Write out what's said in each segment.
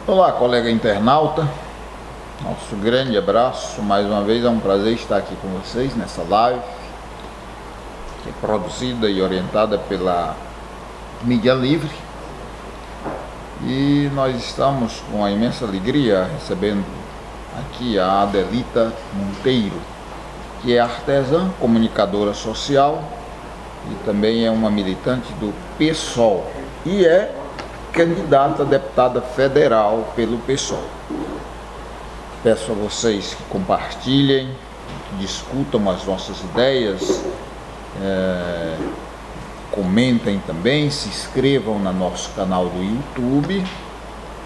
Olá, colega internauta, nosso grande abraço. Mais uma vez é um prazer estar aqui com vocês nessa live, que é produzida e orientada pela Mídia Livre. E nós estamos com a imensa alegria recebendo aqui a Adelita Monteiro, que é artesã, comunicadora social e também é uma militante do PSOL e é candidata a deputada federal pelo PSOL. Peço a vocês que compartilhem, que discutam as nossas ideias, comentem também, se inscrevam no nosso canal do YouTube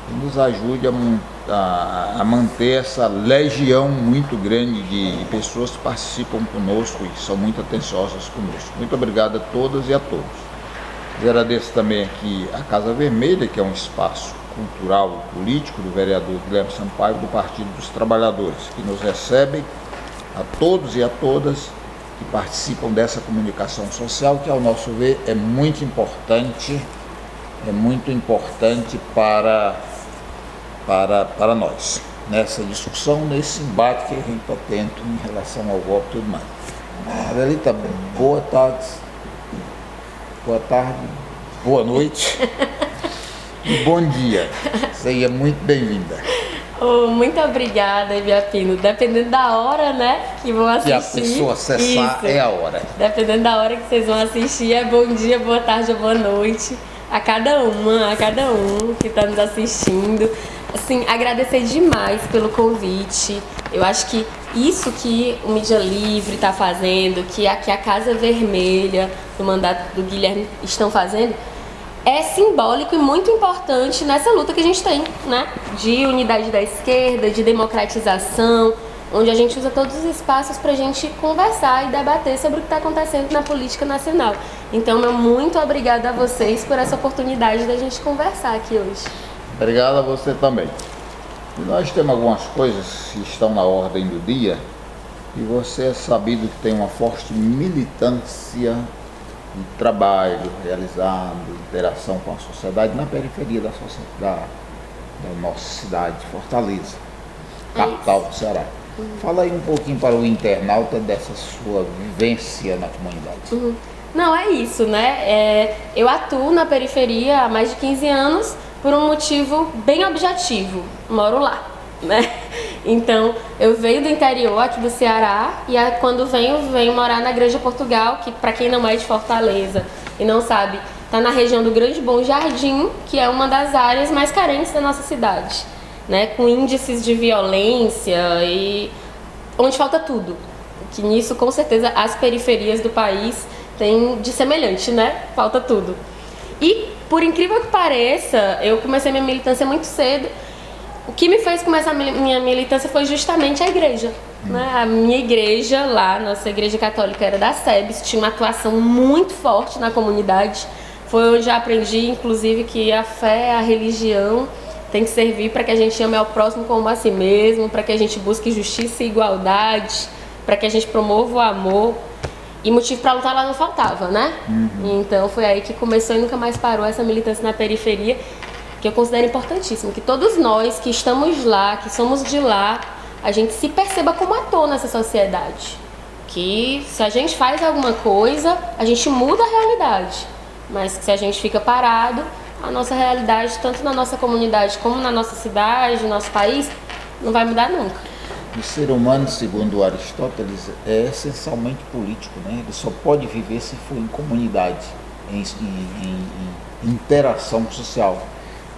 e nos ajude a manter essa legião muito grande de pessoas que participam conosco e são muito atenciosas conosco. Muito obrigado a todas e a todos. Agradeço também aqui a Casa Vermelha, que é um espaço cultural e político do vereador Guilherme Sampaio, do Partido dos Trabalhadores, que nos recebem a todos e a todas que participam dessa comunicação social, que ao nosso ver é muito importante para nós, nessa discussão, nesse embate que a gente está tendo em relação ao golpe e tudo mais. Adelita, boa tarde, boa noite e bom dia. Seja muito bem-vinda. Oh, muito obrigada, Ibiapino. Dependendo da hora, né, que vão assistir. Que a pessoa acessar isso. É a hora. Dependendo da hora que vocês vão assistir, é bom dia, boa tarde ou boa noite a cada um que está nos assistindo. Assim, agradecer demais pelo convite. Eu acho que isso que o Mídia Livre está fazendo, que a Casa Vermelha, do mandato do Guilherme, estão fazendo, é simbólico e muito importante nessa luta que a gente tem, né? De unidade da esquerda, de democratização, onde a gente usa todos os espaços para a gente conversar e debater sobre o que está acontecendo na política nacional. Então, meu muito obrigada a vocês por essa oportunidade da gente conversar aqui hoje. Obrigado a você também. E nós temos algumas coisas que estão na ordem do dia e você é sabido que tem uma forte militância de trabalho realizado, interação com a sociedade na periferia da nossa cidade, Fortaleza, capital do Ceará. Fala aí um pouquinho para o internauta dessa sua vivência na comunidade. Não, é isso, né? Eu atuo na periferia há mais de 15 anos por um motivo bem objetivo. Moro lá, né? Então, eu venho do interior aqui do Ceará e quando venho morar na Granja Portugal, que para quem não é de Fortaleza e não sabe, está na região do Grande Bom Jardim, que é uma das áreas mais carentes da nossa cidade, né? Com índices de violência e onde falta tudo. Que nisso, com certeza, as periferias do país têm de semelhante, né? Falta tudo. E, por incrível que pareça, eu comecei minha militância muito cedo. O que me fez começar minha militância foi justamente a igreja. Né? A minha igreja lá, nossa igreja católica era da SEBS, tinha uma atuação muito forte na comunidade. Foi onde eu aprendi, inclusive, que a fé, a religião tem que servir para que a gente ame ao próximo como a si mesmo, para que a gente busque justiça e igualdade, para que a gente promova o amor. E motivo para lutar lá não faltava, né? Então foi aí que começou e nunca mais parou essa militância na periferia, que eu considero importantíssimo, que todos nós que estamos lá, que somos de lá, a gente se perceba como ator nessa sociedade. Que se a gente faz alguma coisa, a gente muda a realidade. Mas que se a gente fica parado, a nossa realidade, tanto na nossa comunidade como na nossa cidade, no nosso país, não vai mudar nunca. O ser humano, segundo Aristóteles, é essencialmente político, né? Ele só pode viver se for em comunidade, em interação social.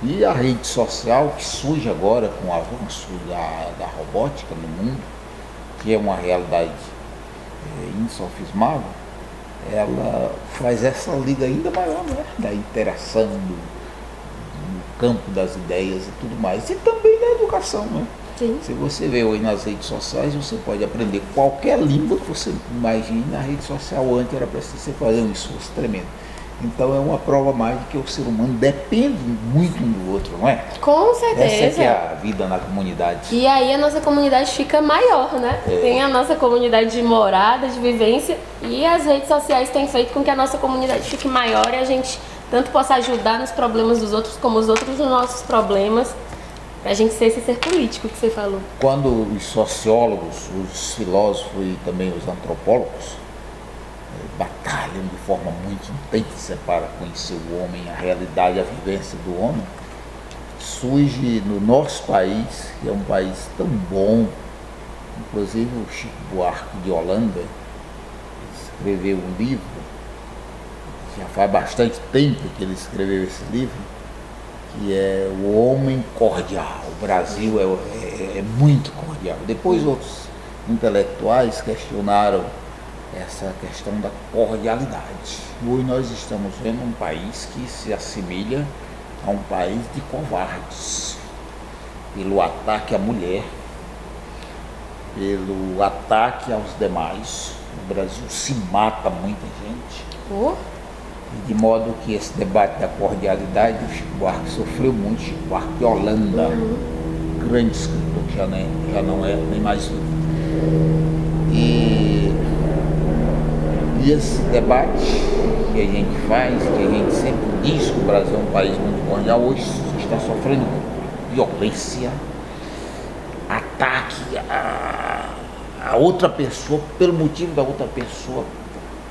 E a rede social, que surge agora com o avanço da robótica no mundo, que é uma realidade insofismável, ela faz essa liga ainda maior, né? Da interação, no campo das ideias e tudo mais. E também da educação, né? Sim. Se você vê hoje nas redes sociais, você pode aprender qualquer língua que você imagine. Na rede social antes era preciso você fazer um esforço tremendo. Então é uma prova mais de que o ser humano depende muito um do outro, não é? Com certeza. Essa é que é a vida na comunidade. E aí a nossa comunidade fica maior, né? Tem a nossa comunidade de morada, de vivência, e as redes sociais têm feito com que a nossa comunidade fique maior e a gente tanto possa ajudar nos problemas dos outros, como os outros nos nossos problemas. para a gente ser esse ser político que você falou. Quando os sociólogos, os filósofos e também os antropólogos batalham de forma muito intensa para conhecer o homem, a realidade, a vivência do homem, surge no nosso país, que é um país tão bom, inclusive o Chico Buarque de Holanda escreveu um livro, já faz bastante tempo que ele escreveu esse livro, que é O Homem Cordial. O Brasil é muito cordial. Depois outros intelectuais questionaram essa questão da cordialidade. Hoje nós estamos vendo um país que se assemelha a um país de covardes, pelo ataque à mulher, pelo ataque aos demais. O Brasil se mata muita gente. De modo que esse debate da cordialidade, o Chico Buarque sofreu muito. Chico Buarque de Holanda, grande escritor, que já não é nem mais vivo. E esse debate que a gente faz, que a gente sempre diz que o Brasil é um país muito cordial, hoje está sofrendo violência, ataque a outra pessoa, pelo motivo da outra pessoa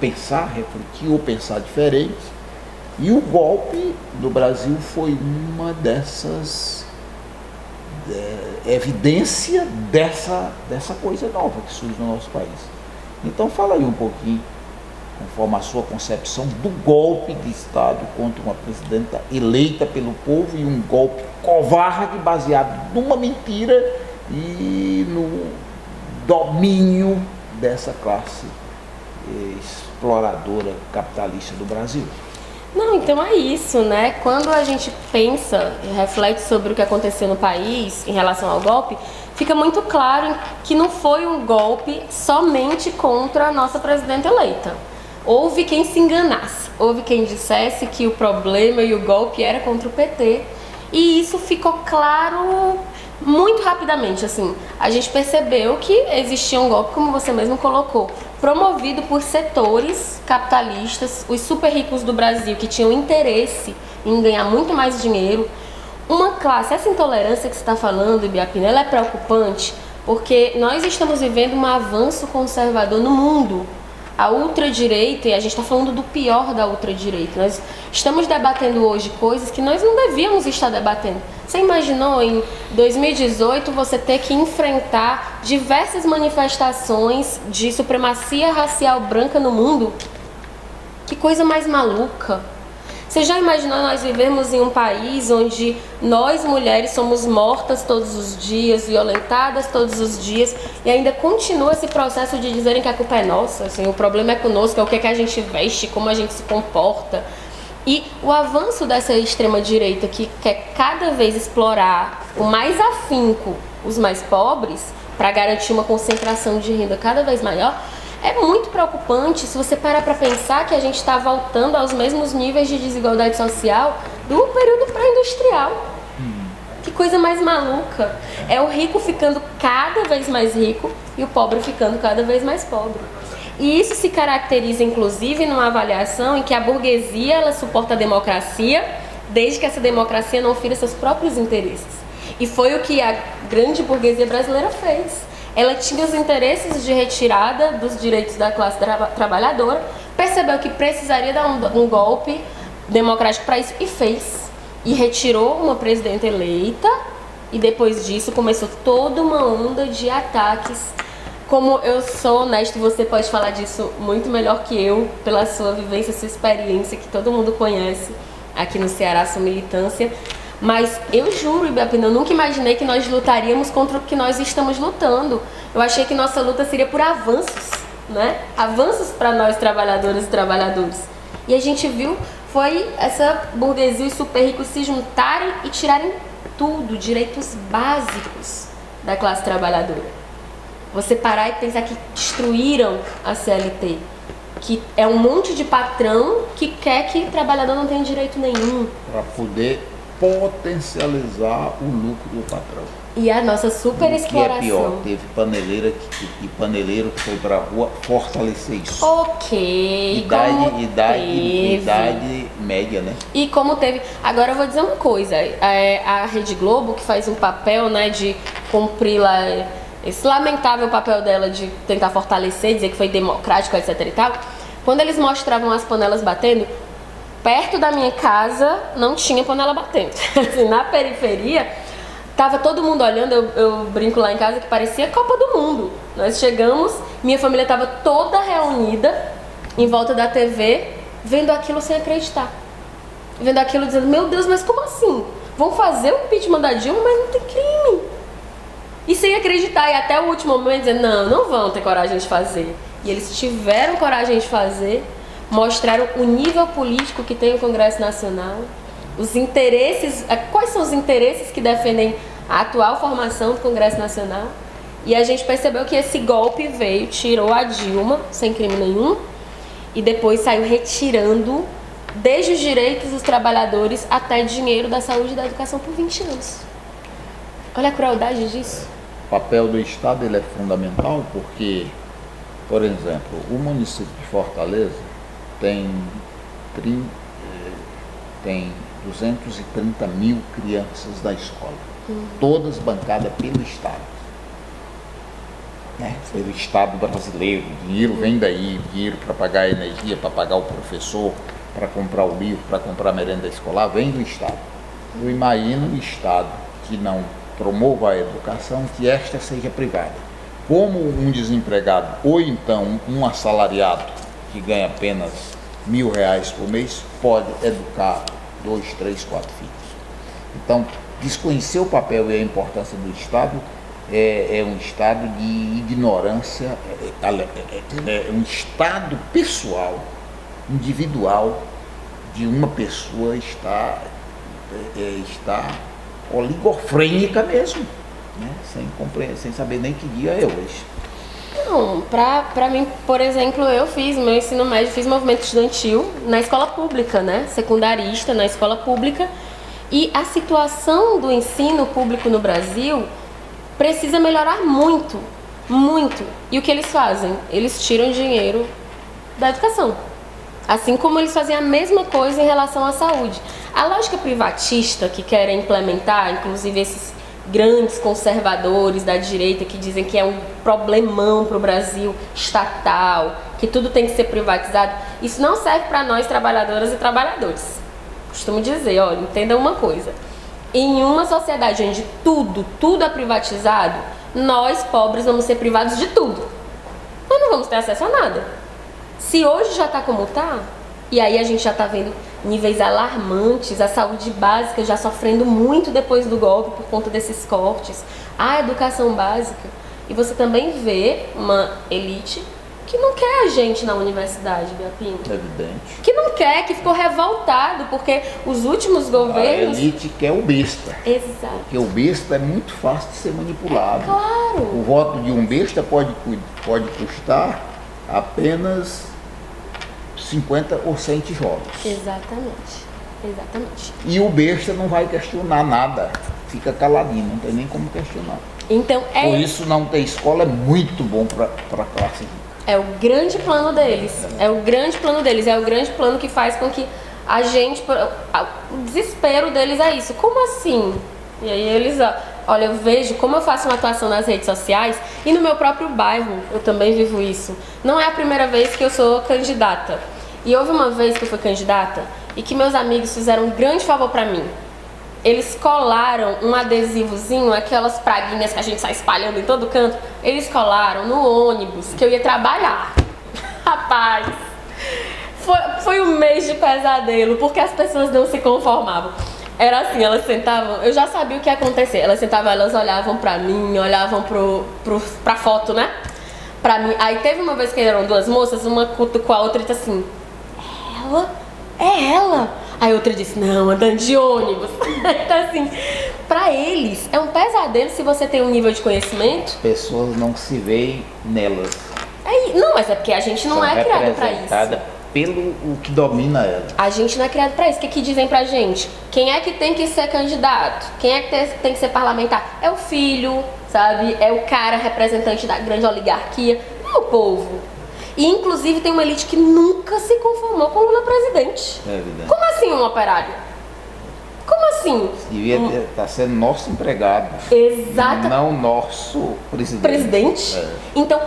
pensar, refletir ou pensar diferente. E o golpe no Brasil foi uma dessas evidência dessa coisa nova que surge no nosso país. Então fala aí um pouquinho, conforme a sua concepção, do golpe de Estado contra uma presidenta eleita pelo povo, e um golpe covarde baseado numa mentira e no domínio dessa classe exploradora capitalista do Brasil. Não, então é isso, né? Quando a gente pensa e reflete sobre o que aconteceu no país em relação ao golpe, fica muito claro que não foi um golpe somente contra a nossa presidenta eleita. Houve quem se enganasse, houve quem dissesse que o problema e o golpe era contra o PT, e isso ficou claro muito rapidamente. Assim, a gente percebeu que existia um golpe, como você mesmo colocou, promovido por setores capitalistas, os super ricos do Brasil, que tinham interesse em ganhar muito mais dinheiro. Uma classe, essa intolerância que você está falando, Ibiapina, ela é preocupante, porque nós estamos vivendo um avanço conservador no mundo. A ultradireita, e a gente está falando do pior da ultradireita, nós estamos debatendo hoje coisas que nós não devíamos estar debatendo. Você imaginou em 2018 você ter que enfrentar diversas manifestações de supremacia racial branca no mundo? Que coisa mais maluca! Você já imaginou nós vivemos em um país onde nós mulheres somos mortas todos os dias, violentadas todos os dias, e ainda continua esse processo de dizerem que a culpa é nossa, assim, o problema é conosco, é o que a gente veste, como a gente se comporta. E o avanço dessa extrema-direita que quer cada vez explorar com mais afinco os mais pobres para garantir uma concentração de renda cada vez maior, é muito preocupante se você parar para pensar que a gente está voltando aos mesmos níveis de desigualdade social do período pré-industrial. Que coisa mais maluca. É o rico ficando cada vez mais rico e o pobre ficando cada vez mais pobre. E isso se caracteriza, inclusive, numa avaliação em que a burguesia ela suporta a democracia, desde que essa democracia não fira seus próprios interesses. E foi o que a grande burguesia brasileira fez. Ela tinha os interesses de retirada dos direitos da classe trabalhadora, percebeu que precisaria dar um golpe democrático para isso e fez. E retirou uma presidenta eleita, e depois disso começou toda uma onda de ataques. Como eu sou honesta, você pode falar disso muito melhor que eu, pela sua vivência, sua experiência, que todo mundo conhece aqui no Ceará, sua militância. Mas eu juro, Ibiapina, eu nunca imaginei que nós lutaríamos contra o que nós estamos lutando. Eu achei que nossa luta seria por avanços, né? Avanços para nós trabalhadoras e trabalhadores. E a gente viu, foi essa burguesia e os super ricos se juntarem e tirarem tudo, direitos básicos da classe trabalhadora. Você parar e pensar que destruíram a CLT, que é um monte de patrão que quer que o trabalhador não tenha direito nenhum. Para poder potencializar o lucro do patrão. E a nossa super O que é exploração. pior, teve paneleiro que foi pra rua fortalecer isso. Ok. como teve. Idade média, né? E como teve. Agora eu vou dizer uma coisa. A Rede Globo, que faz um papel, né, de cumprir lá esse lamentável papel dela de tentar fortalecer, dizer que foi democrático, etc e tal. Quando eles mostravam as panelas batendo, perto da minha casa não tinha panela batendo. Assim, na periferia. Tava todo mundo olhando, eu brinco lá em casa que parecia Copa do Mundo. Nós chegamos, minha família estava toda reunida em volta da TV, vendo aquilo sem acreditar. Vendo aquilo dizendo, meu Deus, mas como assim? Vão fazer o impeachment da Dilma, mas não tem crime. E sem acreditar, e até o último momento dizendo, não vão ter coragem de fazer. E eles tiveram coragem de fazer, mostraram o nível político que tem o Congresso Nacional, os interesses, quais são os interesses que defendem a atual formação do Congresso Nacional. E a gente percebeu que esse golpe veio, tirou a Dilma, sem crime nenhum, e depois saiu retirando desde os direitos dos trabalhadores até dinheiro da saúde e da educação por 20 anos. Olha a crueldade disso. O papel do Estado ele é fundamental porque, por exemplo, o município de Fortaleza tem 230 mil crianças da escola, todas bancadas pelo Estado, né? Pelo Estado brasileiro. O dinheiro vem daí, dinheiro para pagar a energia, para pagar o professor, para comprar o livro, para comprar a merenda escolar, vem do Estado. Eu imagino um Estado que não promova a educação, que esta seja privada. Como um desempregado, ou então um assalariado que ganha apenas R$1.000 por mês, pode educar 2, 3, 4 filhos. Então, desconhecer o papel e a importância do Estado é um estado de ignorância, é um estado pessoal, individual, de uma pessoa está oligofrênica mesmo, né? Sem saber nem que dia é hoje. Não, pra mim, por exemplo, eu fiz meu ensino médio, fiz movimento estudantil na escola pública, né? Secundarista na escola pública. E a situação do ensino público no Brasil precisa melhorar muito, muito. E o que eles fazem? Eles tiram dinheiro da educação. Assim como eles fazem a mesma coisa em relação à saúde. A lógica privatista que querem implementar, inclusive esses grandes conservadores da direita que dizem que é um problemão para o Brasil estatal, que tudo tem que ser privatizado, isso não serve para nós trabalhadoras e trabalhadores. Costumo dizer, olha, entenda uma coisa, em uma sociedade onde tudo é privatizado, nós pobres vamos ser privados de tudo. Nós não vamos ter acesso a nada. Se hoje já está como está, e aí a gente já está vendo níveis alarmantes, a saúde básica já sofrendo muito depois do golpe por conta desses cortes, a educação básica, e você também vê uma elite que não quer a gente na universidade, Biapino. Evidente. Que não quer, que ficou revoltado, porque os últimos governos... A elite quer o besta. Exato. Porque o besta é muito fácil de ser manipulado. Claro. O voto de um besta pode custar apenas 50 ou 100 tijolos. Exatamente. E o besta não vai questionar nada. Fica caladinho, não tem nem como questionar. Então, Por isso não ter escola é muito bom para a classe rica. É o grande plano deles. É o grande plano que faz com que a gente... O desespero deles é isso. Como assim? E aí eles... Olha, eu vejo como eu faço uma atuação nas redes sociais e no meu próprio bairro eu também vivo isso. Não é a primeira vez que eu sou candidata. E houve uma vez que eu fui candidata e que meus amigos fizeram um grande favor pra mim. Eles colaram um adesivozinho, aquelas praguinhas que a gente sai espalhando em todo canto. Eles colaram no ônibus que eu ia trabalhar. Rapaz, foi um mês de pesadelo, porque as pessoas não se conformavam. Era assim, elas sentavam, eu já sabia o que ia acontecer. Elas sentavam, elas olhavam pra mim, olhavam pra foto, né? Pra mim. Aí teve uma vez que eram duas moças, uma cutucou a outra e disse assim: É ela? Aí a outra disse: não, andando de ônibus. Então assim, pra eles é um pesadelo se você tem um nível de conhecimento. As pessoas não se veem nelas. Não, mas é porque a gente não é criado pra isso. pelo o que domina ela. A gente não é criado para isso. O que dizem pra gente? Quem é que tem que ser candidato? Quem é que tem que ser parlamentar? É o filho, sabe? É o cara representante da grande oligarquia. Não é o povo. E, inclusive, tem uma elite que nunca se conformou com o Lula presidente. É evidente. Como assim um operário? Como assim? Devia estar sendo nosso empregado. Exato. Não nosso presidente. Presidente? É. Então,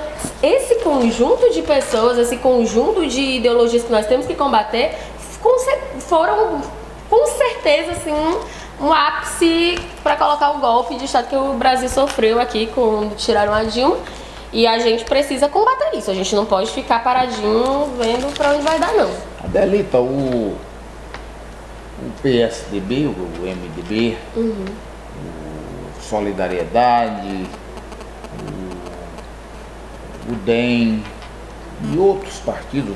esse conjunto de pessoas, esse conjunto de ideologias que nós temos que combater, foram, com certeza, assim, um ápice para colocar o golpe de Estado que o Brasil sofreu aqui quando tiraram a Dilma. E a gente precisa combater isso. A gente não pode ficar paradinho vendo para onde vai dar, não. Adelita, o PSDB, o MDB, o Solidariedade, o DEM e outros partidos,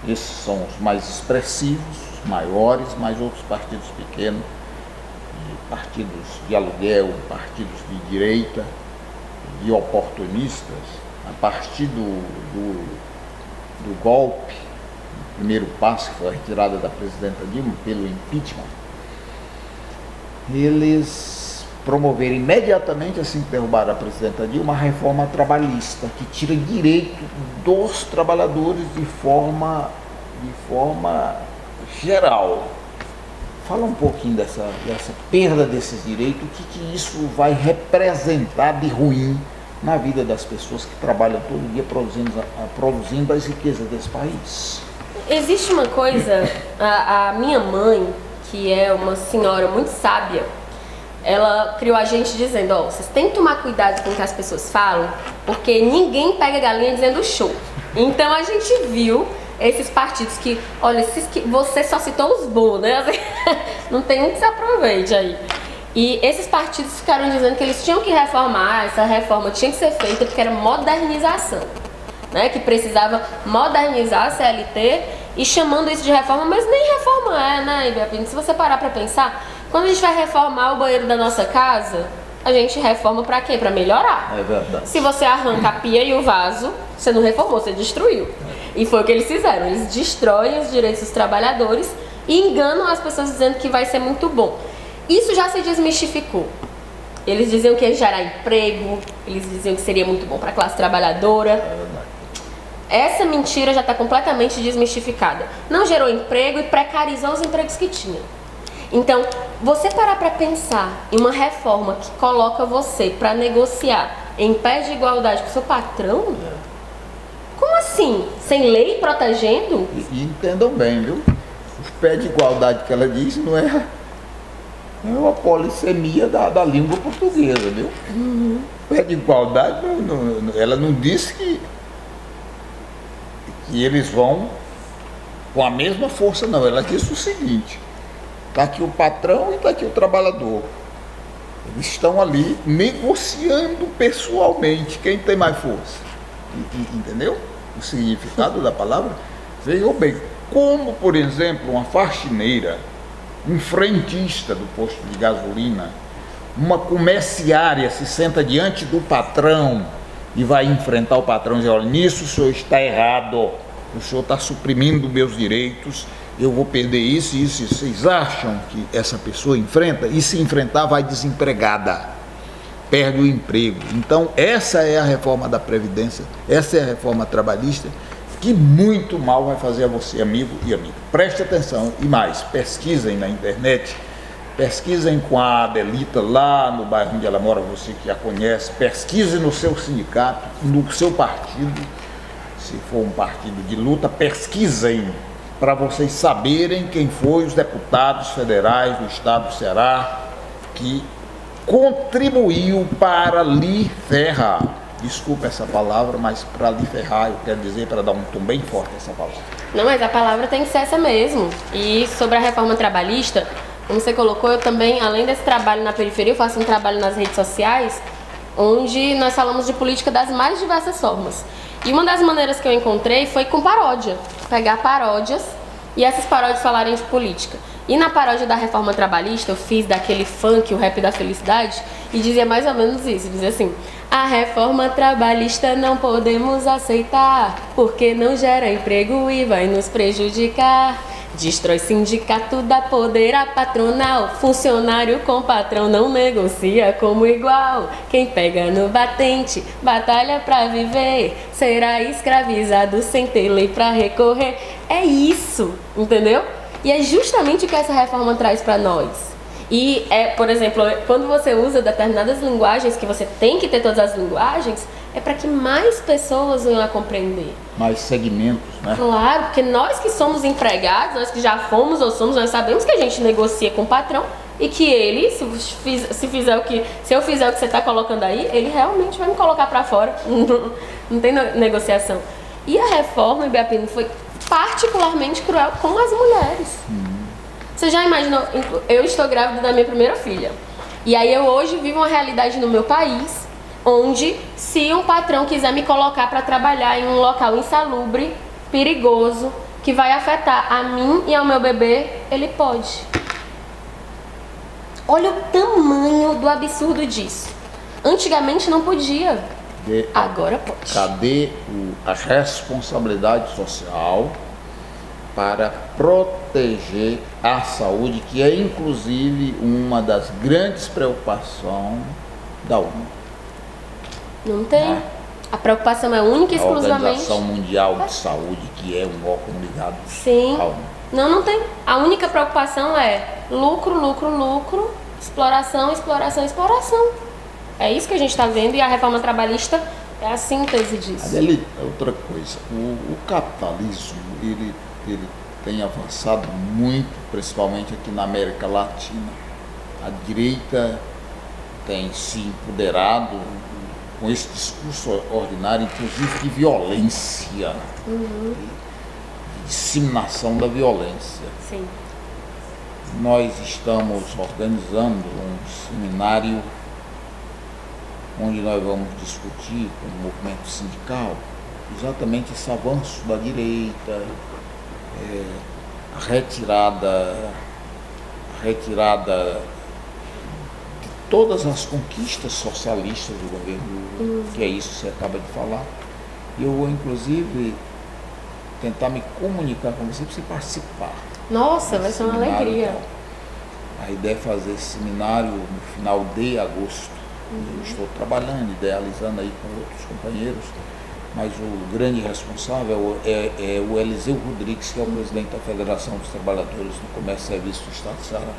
esses são os mais expressivos, os maiores, mas outros partidos pequenos, partidos de aluguel, partidos de direita, de oportunistas, a partir do golpe, o primeiro passo, que foi a retirada da presidenta Dilma pelo impeachment, eles promoveram imediatamente, assim que derrubaram a presidenta Dilma, a reforma trabalhista, que tira direito dos trabalhadores de forma geral. Fala um pouquinho dessa perda desses direitos, o que isso vai representar de ruim na vida das pessoas que trabalham todo dia produzindo as riquezas desse país. Existe uma coisa, a minha mãe, que é uma senhora muito sábia, ela criou a gente dizendo, ó, vocês têm que tomar cuidado com o que as pessoas falam, porque ninguém pega galinha dizendo show. Então a gente viu esses partidos que, olha, você só citou os bons, né? Não tem um que se aproveite aí. E esses partidos ficaram dizendo que eles tinham que reformar, essa reforma tinha que ser feita porque era modernização, né? Que precisava modernizar a CLT e chamando isso de reforma, mas nem reforma é, né, Ibiapina? Se você parar pra pensar, quando a gente vai reformar o banheiro da nossa casa, a gente reforma pra quê? Pra melhorar. É verdade. Se você arranca a pia e o vaso, você não reformou, você destruiu. E foi o que eles fizeram, eles destroem os direitos dos trabalhadores e enganam as pessoas dizendo que vai ser muito bom. Isso já se desmistificou. Eles diziam que ia gerar emprego, eles diziam que seria muito bom para a classe trabalhadora. É verdade. Essa mentira já está completamente desmistificada. Não gerou emprego e precarizou os empregos que tinha. Então, você parar para pensar em uma reforma que coloca você para negociar em pé de igualdade com seu patrão? Como assim? Sem lei protegendo? E entendam bem, viu? O pé de igualdade que ela diz não é uma polissemia da língua portuguesa, viu? Pé de igualdade, ela não disse que eles vão com a mesma força, não. Ela disse o seguinte: está aqui o patrão e está aqui o trabalhador. Eles estão ali negociando pessoalmente quem tem mais força. Entendeu? O significado da palavra veio bem. Como, por exemplo, uma faxineira, um frentista do posto de gasolina, uma comerciária se senta diante do patrão e vai enfrentar o patrão e dizer: olha, nisso o senhor está errado, o senhor está suprimindo meus direitos, eu vou perder isso e isso. Vocês acham que essa pessoa enfrenta? E se enfrentar, vai desempregada, perde o emprego. Então essa é a reforma da Previdência, essa é a reforma trabalhista, que muito mal vai fazer a você, amigo e amiga. Preste atenção e mais, pesquisem na internet, pesquisem com a Adelita lá no bairro onde ela mora, você que a conhece, pesquise no seu sindicato, no seu partido, se for um partido de luta, pesquisem para vocês saberem quem foi os deputados federais do estado do Ceará que contribuiu para lhe ferrar. Desculpa essa palavra, mas para lhe ferrar, eu quero dizer, para dar um tom bem forte essa palavra. Não, mas a palavra tem que ser essa mesmo. E sobre a reforma trabalhista, como você colocou, eu também, além desse trabalho na periferia, eu faço um trabalho nas redes sociais, onde nós falamos de política das mais diversas formas. E uma das maneiras que eu encontrei foi com paródia. Pegar paródias e essas paródias falarem de política. E na paródia da reforma trabalhista, eu fiz daquele funk, o rap da felicidade, e dizia mais ou menos isso, dizia assim: a reforma trabalhista não podemos aceitar, porque não gera emprego e vai nos prejudicar. Destrói sindicato, dá poder à patronal, funcionário com patrão não negocia como igual. Quem pega no batente, batalha pra viver, será escravizado sem ter lei pra recorrer. É isso, entendeu? E é justamente o que essa reforma traz pra nós. E, por exemplo, quando você usa determinadas linguagens, que você tem que ter todas as linguagens, é para que mais pessoas venham a compreender. Mais segmentos, né? Claro, porque nós que somos empregados, nós que já fomos ou somos, nós sabemos que a gente negocia com o patrão e que ele, se eu fizer o que você está colocando aí, ele realmente vai me colocar para fora. Não tem negociação. E a reforma, Ibiapino, foi particularmente cruel com as mulheres. Você já imaginou? Eu estou grávida da minha primeira filha. E aí eu hoje vivo uma realidade no meu país, onde se um patrão quiser me colocar para trabalhar em um local insalubre, perigoso, que vai afetar a mim e ao meu bebê, ele pode. Olha o tamanho do absurdo disso. Antigamente não podia, agora pode. Cadê a responsabilidade social para proteger a saúde, que é inclusive uma das grandes preocupações da ONU? Não tem. A preocupação é única e exclusivamente... A Organização Mundial de Saúde, que é um órgão ligado Sim. à ONU. Não tem. A única preocupação é lucro, lucro, lucro, exploração, exploração, exploração. É isso que a gente está vendo e a reforma trabalhista é a síntese disso. Adeli, outra coisa, o capitalismo, ele tem avançado muito, principalmente aqui na América Latina. A direita tem se empoderado com esse discurso ordinário, inclusive de violência, de disseminação da violência. Sim. Nós estamos organizando um seminário onde nós vamos discutir com o movimento sindical exatamente esse avanço da direita, a retirada de todas as conquistas socialistas do governo, que é isso que você acaba de falar. E eu vou, inclusive, tentar me comunicar com você para você participar. Nossa, vai ser uma alegria. Então. A ideia é fazer esse seminário no final de agosto. Eu estou trabalhando, idealizando aí com outros companheiros, mas o grande responsável é o Eliseu Rodrigues, que é o presidente da Federação dos Trabalhadores do Comércio e Serviços do Estado do Ceará.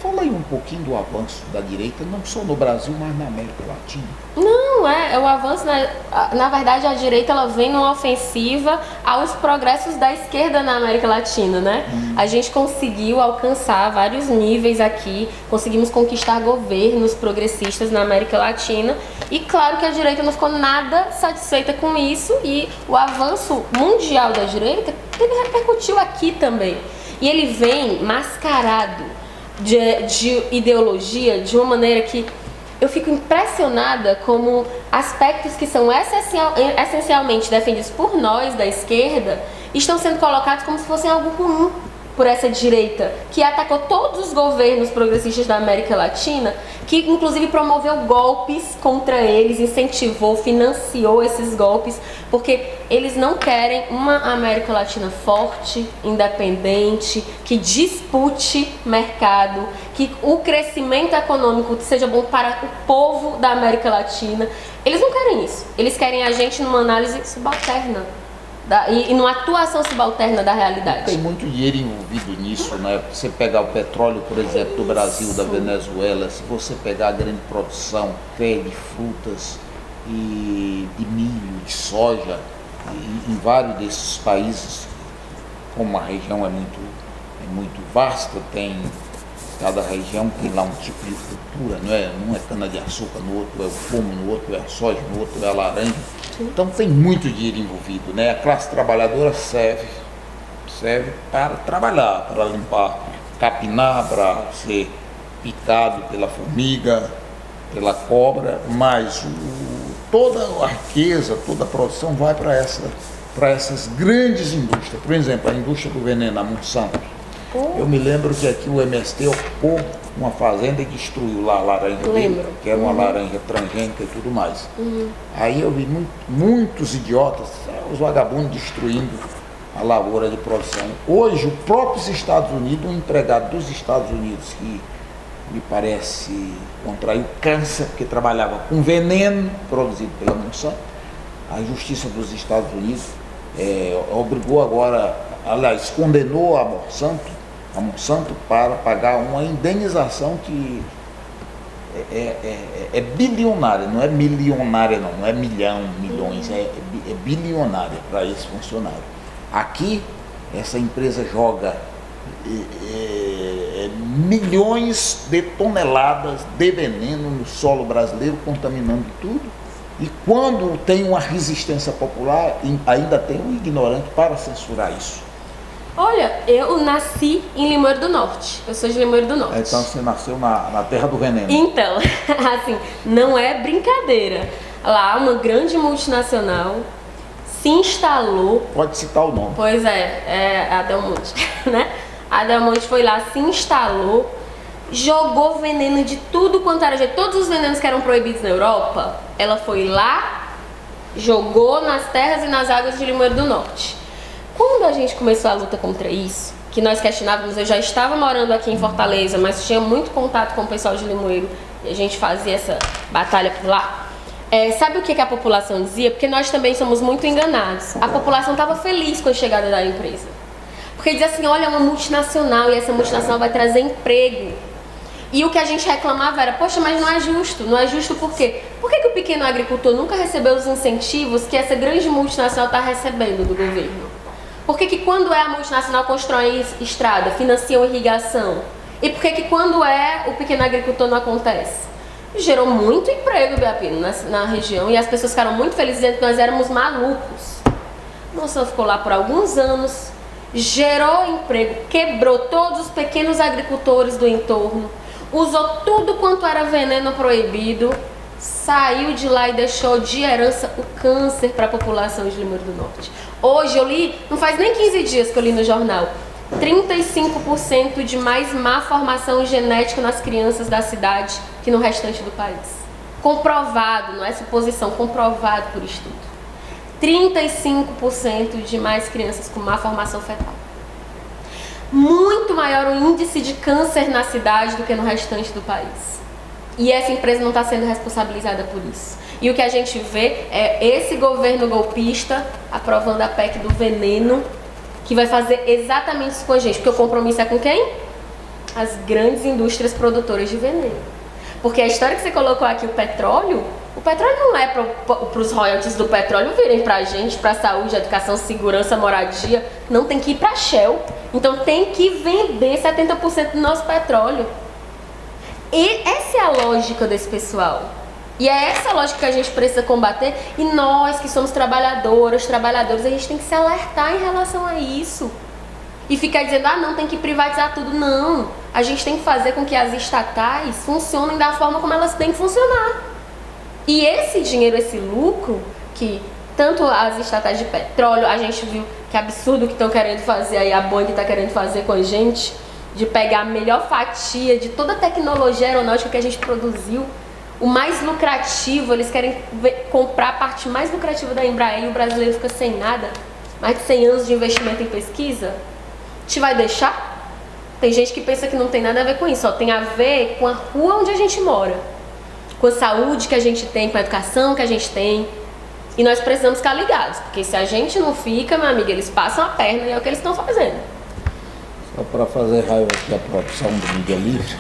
Fala aí um pouquinho do avanço da direita, não só no Brasil, mas na América Latina. Não, o avanço, na verdade, a direita ela vem numa ofensiva aos progressos da esquerda na América Latina, né? A gente conseguiu alcançar vários níveis aqui, conseguimos conquistar governos progressistas na América Latina e claro que a direita não ficou nada satisfeita com isso e o avanço mundial da direita, ele repercutiu aqui também. E ele vem mascarado de ideologia de uma maneira que eu fico impressionada como aspectos que são essencialmente defendidos por nós da esquerda estão sendo colocados como se fossem algo ruim por essa direita, que atacou todos os governos progressistas da América Latina, que inclusive promoveu golpes contra eles, incentivou, financiou esses golpes, porque eles não querem uma América Latina forte, independente, que dispute mercado, que o crescimento econômico seja bom para o povo da América Latina. Eles não querem isso. Eles querem a gente numa análise subalterna e numa atuação subalterna da realidade. Tem muito dinheiro envolvido nisso, né? Você pegar o petróleo, por exemplo, do Brasil, da Venezuela, se você pegar a grande produção de frutas e de milho, de soja, em vários desses países, como a região é muito vasta, cada região tem lá um tipo de cultura, não é cana-de-açúcar, no outro é o fumo, no outro é a soja, no outro é a laranja. Então tem muito dinheiro envolvido, né? A classe trabalhadora serve para trabalhar, para limpar, capinar, para ser picado pela formiga, pela cobra, mas toda a riqueza, toda a produção vai para essas grandes indústrias. Por exemplo, a indústria do veneno, a Monsanto. Eu me lembro que aqui o MST ocupou uma fazenda e destruiu lá a laranja dele, que era uma laranja transgênica e tudo mais. Aí eu vi muitos idiotas, os vagabundos destruindo a lavoura de produção. Hoje, os próprios Estados Unidos, um empregado dos Estados Unidos que me parece contraiu câncer, porque trabalhava com veneno produzido pela Monsanto, a Justiça dos Estados Unidos obrigou agora, aliás, condenou a Monsanto para pagar uma indenização que é bilionária, não é milionária não é milhões, é bilionária para esse funcionário. Aqui, essa empresa joga milhões de toneladas de veneno no solo brasileiro, contaminando tudo. E quando tem uma resistência popular, ainda tem um ignorante para censurar isso. Olha, eu nasci em Limoeiro do Norte. Eu sou de Limoeiro do Norte. Então você nasceu na terra do veneno. Então, assim, não é brincadeira. Lá, uma grande multinacional se instalou. Pode citar o nome. Pois é a Del Monte, né? A Del Monte foi lá, se instalou, jogou veneno de tudo quanto era jeito. Todos os venenos que eram proibidos na Europa, ela foi lá, jogou nas terras e nas águas de Limoeiro do Norte. Quando a gente começou a luta contra isso, que nós questionávamos, eu já estava morando aqui em Fortaleza, mas tinha muito contato com o pessoal de Limoeiro, e a gente fazia essa batalha por lá. Sabe o que a população dizia? Porque nós também somos muito enganados. A população estava feliz com a chegada da empresa. Porque dizia assim, olha, é uma multinacional, e essa multinacional vai trazer emprego. E o que a gente reclamava era, poxa, mas não é justo. Não é justo por quê? Por que o pequeno agricultor nunca recebeu os incentivos que essa grande multinacional está recebendo do governo? Por que quando a multinacional constrói estrada, financia uma irrigação? E por que quando o pequeno agricultor não acontece? Gerou muito emprego, Biapino, na região, e as pessoas ficaram muito felizes dizendo que nós éramos malucos. Nossa, ficou lá por alguns anos, gerou emprego, quebrou todos os pequenos agricultores do entorno, usou tudo quanto era veneno proibido, saiu de lá e deixou de herança o câncer para a população de Limoeiro do Norte. Hoje eu li, não faz nem 15 dias que eu li no jornal, 35% de mais má formação genética nas crianças da cidade que no restante do país. Comprovado, não é suposição, comprovado por estudo. 35% de mais crianças com má formação fetal. Muito maior o índice de câncer na cidade do que no restante do país. E essa empresa não está sendo responsabilizada por isso. E o que a gente vê é esse governo golpista aprovando a PEC do veneno, que vai fazer exatamente isso com a gente. Porque o compromisso é com quem? As grandes indústrias produtoras de veneno. Porque a história que você colocou aqui, o petróleo não é para os royalties do petróleo virem para a gente, para a saúde, educação, segurança, moradia. Não, tem que ir para a Shell. Então tem que vender 70% do nosso petróleo. E essa é a lógica desse pessoal. E é essa lógica que a gente precisa combater. E nós que somos trabalhadores, a gente tem que se alertar em relação a isso. E ficar dizendo, não, tem que privatizar tudo. Não, a gente tem que fazer com que as estatais funcionem da forma como elas têm que funcionar. E esse dinheiro, esse lucro, que tanto as estatais de petróleo, a gente viu que absurdo que estão querendo fazer aí, a Boeing está querendo fazer com a gente, de pegar a melhor fatia de toda a tecnologia aeronáutica que a gente produziu, o mais lucrativo, eles querem comprar a parte mais lucrativa da Embraer e o brasileiro fica sem nada, mais de 100 anos de investimento em pesquisa. A gente vai deixar? Tem gente que pensa que não tem nada a ver com isso, só tem a ver com a rua onde a gente mora, com a saúde que a gente tem, com a educação que a gente tem. E nós precisamos ficar ligados, porque se a gente não fica, meu amigo, eles passam a perna e é o que eles estão fazendo. Só para fazer raiva aqui a produção do Mídia Livre,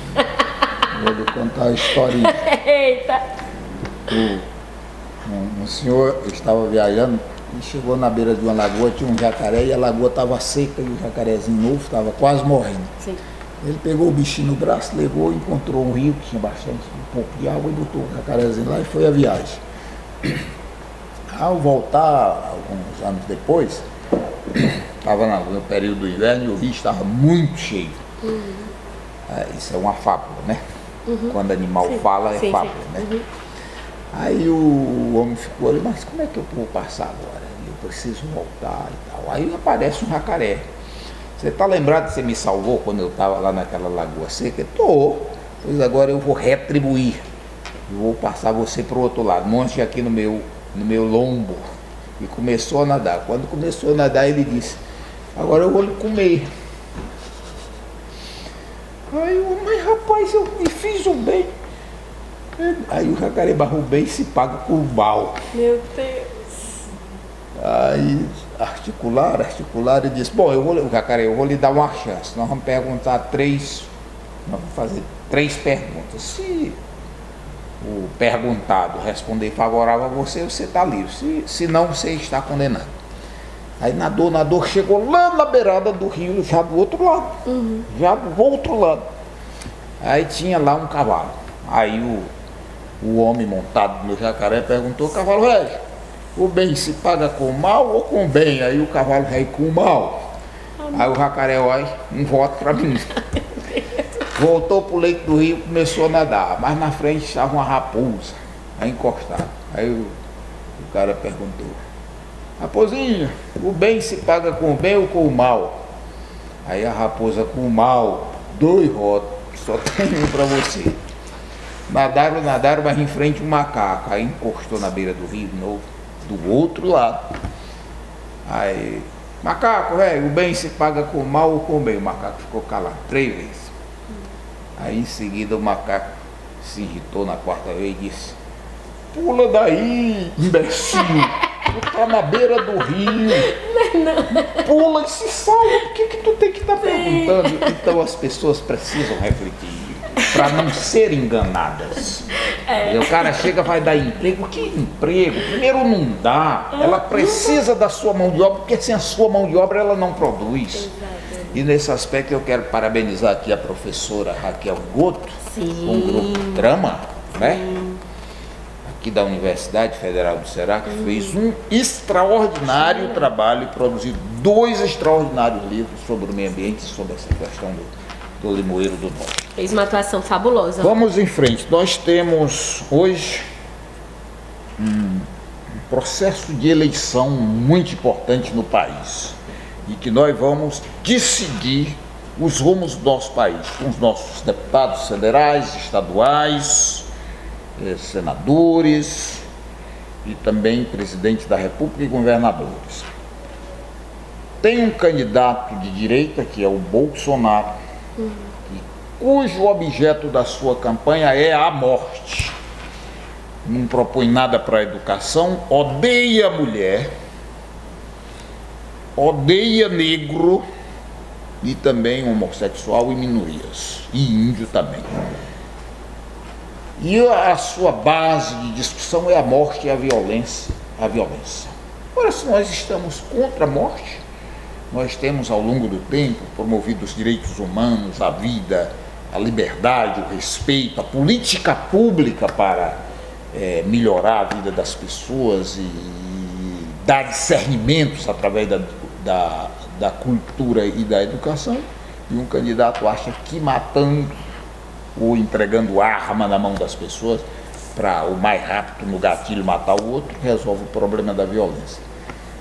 vou lhe contar a historinha. Eita! Um senhor estava viajando e chegou na beira de uma lagoa, tinha um jacaré e a lagoa estava seca e o jacarezinho novo estava quase morrendo. Sim. Ele pegou o bichinho no braço, levou, encontrou um rio que tinha bastante, um pouco de água e botou o jacarezinho lá e foi a viagem. Ao voltar, alguns anos depois, estava no período do inverno e o rio estava muito cheio. Isso é uma fábula, né? Quando animal fala, é fábula, né? Aí o homem ficou ali, mas como é que eu vou passar agora? Eu preciso voltar e tal. Aí aparece um jacaré. Você está lembrado que você me salvou quando eu estava lá naquela lagoa seca? Tô. Pois agora eu vou retribuir. Eu vou passar você para o outro lado. Monte aqui no meu lombo. E começou a nadar. Quando começou a nadar, ele disse: agora eu vou lhe comer. Aí eu, mas rapaz, eu me fiz o bem. Aí o jacaré barrou bem se paga com o mal. Meu Deus. Aí articular e disse: bom, o jacaré, eu vou lhe dar uma chance. Nós vamos fazer 3 perguntas. Se o perguntado responder favorável a você, você está livre. Se não, você está condenado. Aí nadou, chegou lá na beirada do rio, já do outro lado. Já do outro lado. Aí tinha lá um cavalo. Aí o homem montado no jacaré perguntou: cavalo velho, o bem se paga com o mal ou com o bem? Aí o cavalo velho: com o mal. Aí o jacaré: olha, um voto para mim. Voltou pro leito do rio, começou a nadar, mas na frente estava uma raposa, aí encostada. Aí o cara perguntou: raposinha, o bem se paga com o bem ou com o mal? Aí a raposa: com o mal. 2 votos, só tem um para você. Nadaram, mas em frente um macaco. Aí encostou na beira do rio de novo, do outro lado. Aí: macaco, velho, o bem se paga com o mal ou com o bem? O macaco ficou calado 3 vezes. Aí em seguida o macaco se irritou na 4ª vez e disse: pula daí, imbecil, tu tá na beira do rio, pula e se salva, por que tu tem que estar perguntando? Então as pessoas precisam refletir para não serem enganadas. O cara chega, vai dar emprego. Que emprego? Primeiro não dá, ela precisa da sua mão de obra, porque sem a sua mão de obra ela não produz. E nesse aspecto eu quero parabenizar aqui a professora Raquel Goto, com o grupo Trama, né? Aqui da Universidade Federal do Ceará, que fez um extraordinário trabalho e produziu 2 extraordinários livros sobre o meio ambiente, sobre essa questão do limoeiro do norte. Fez uma atuação fabulosa. Vamos em frente. Nós temos hoje um processo de eleição muito importante no país, e que nós vamos decidir os rumos do nosso país, com os nossos deputados federais, estaduais, senadores e também presidente da República e governadores. Tem um candidato de direita, que é o Bolsonaro, cujo objeto da sua campanha é a morte. Não propõe nada para a educação, odeia a mulher, odeia negro e também homossexual e minorias, e índio também. E a sua base de discussão é a morte e a violência. Ora, se nós estamos contra a morte, nós temos ao longo do tempo promovido os direitos humanos, a vida, a liberdade, o respeito, a política pública para melhorar a vida das pessoas e dar discernimentos através da cultura e da educação. E um candidato acha que matando ou entregando arma na mão das pessoas para o mais rápido no gatilho matar o outro resolve o problema da violência.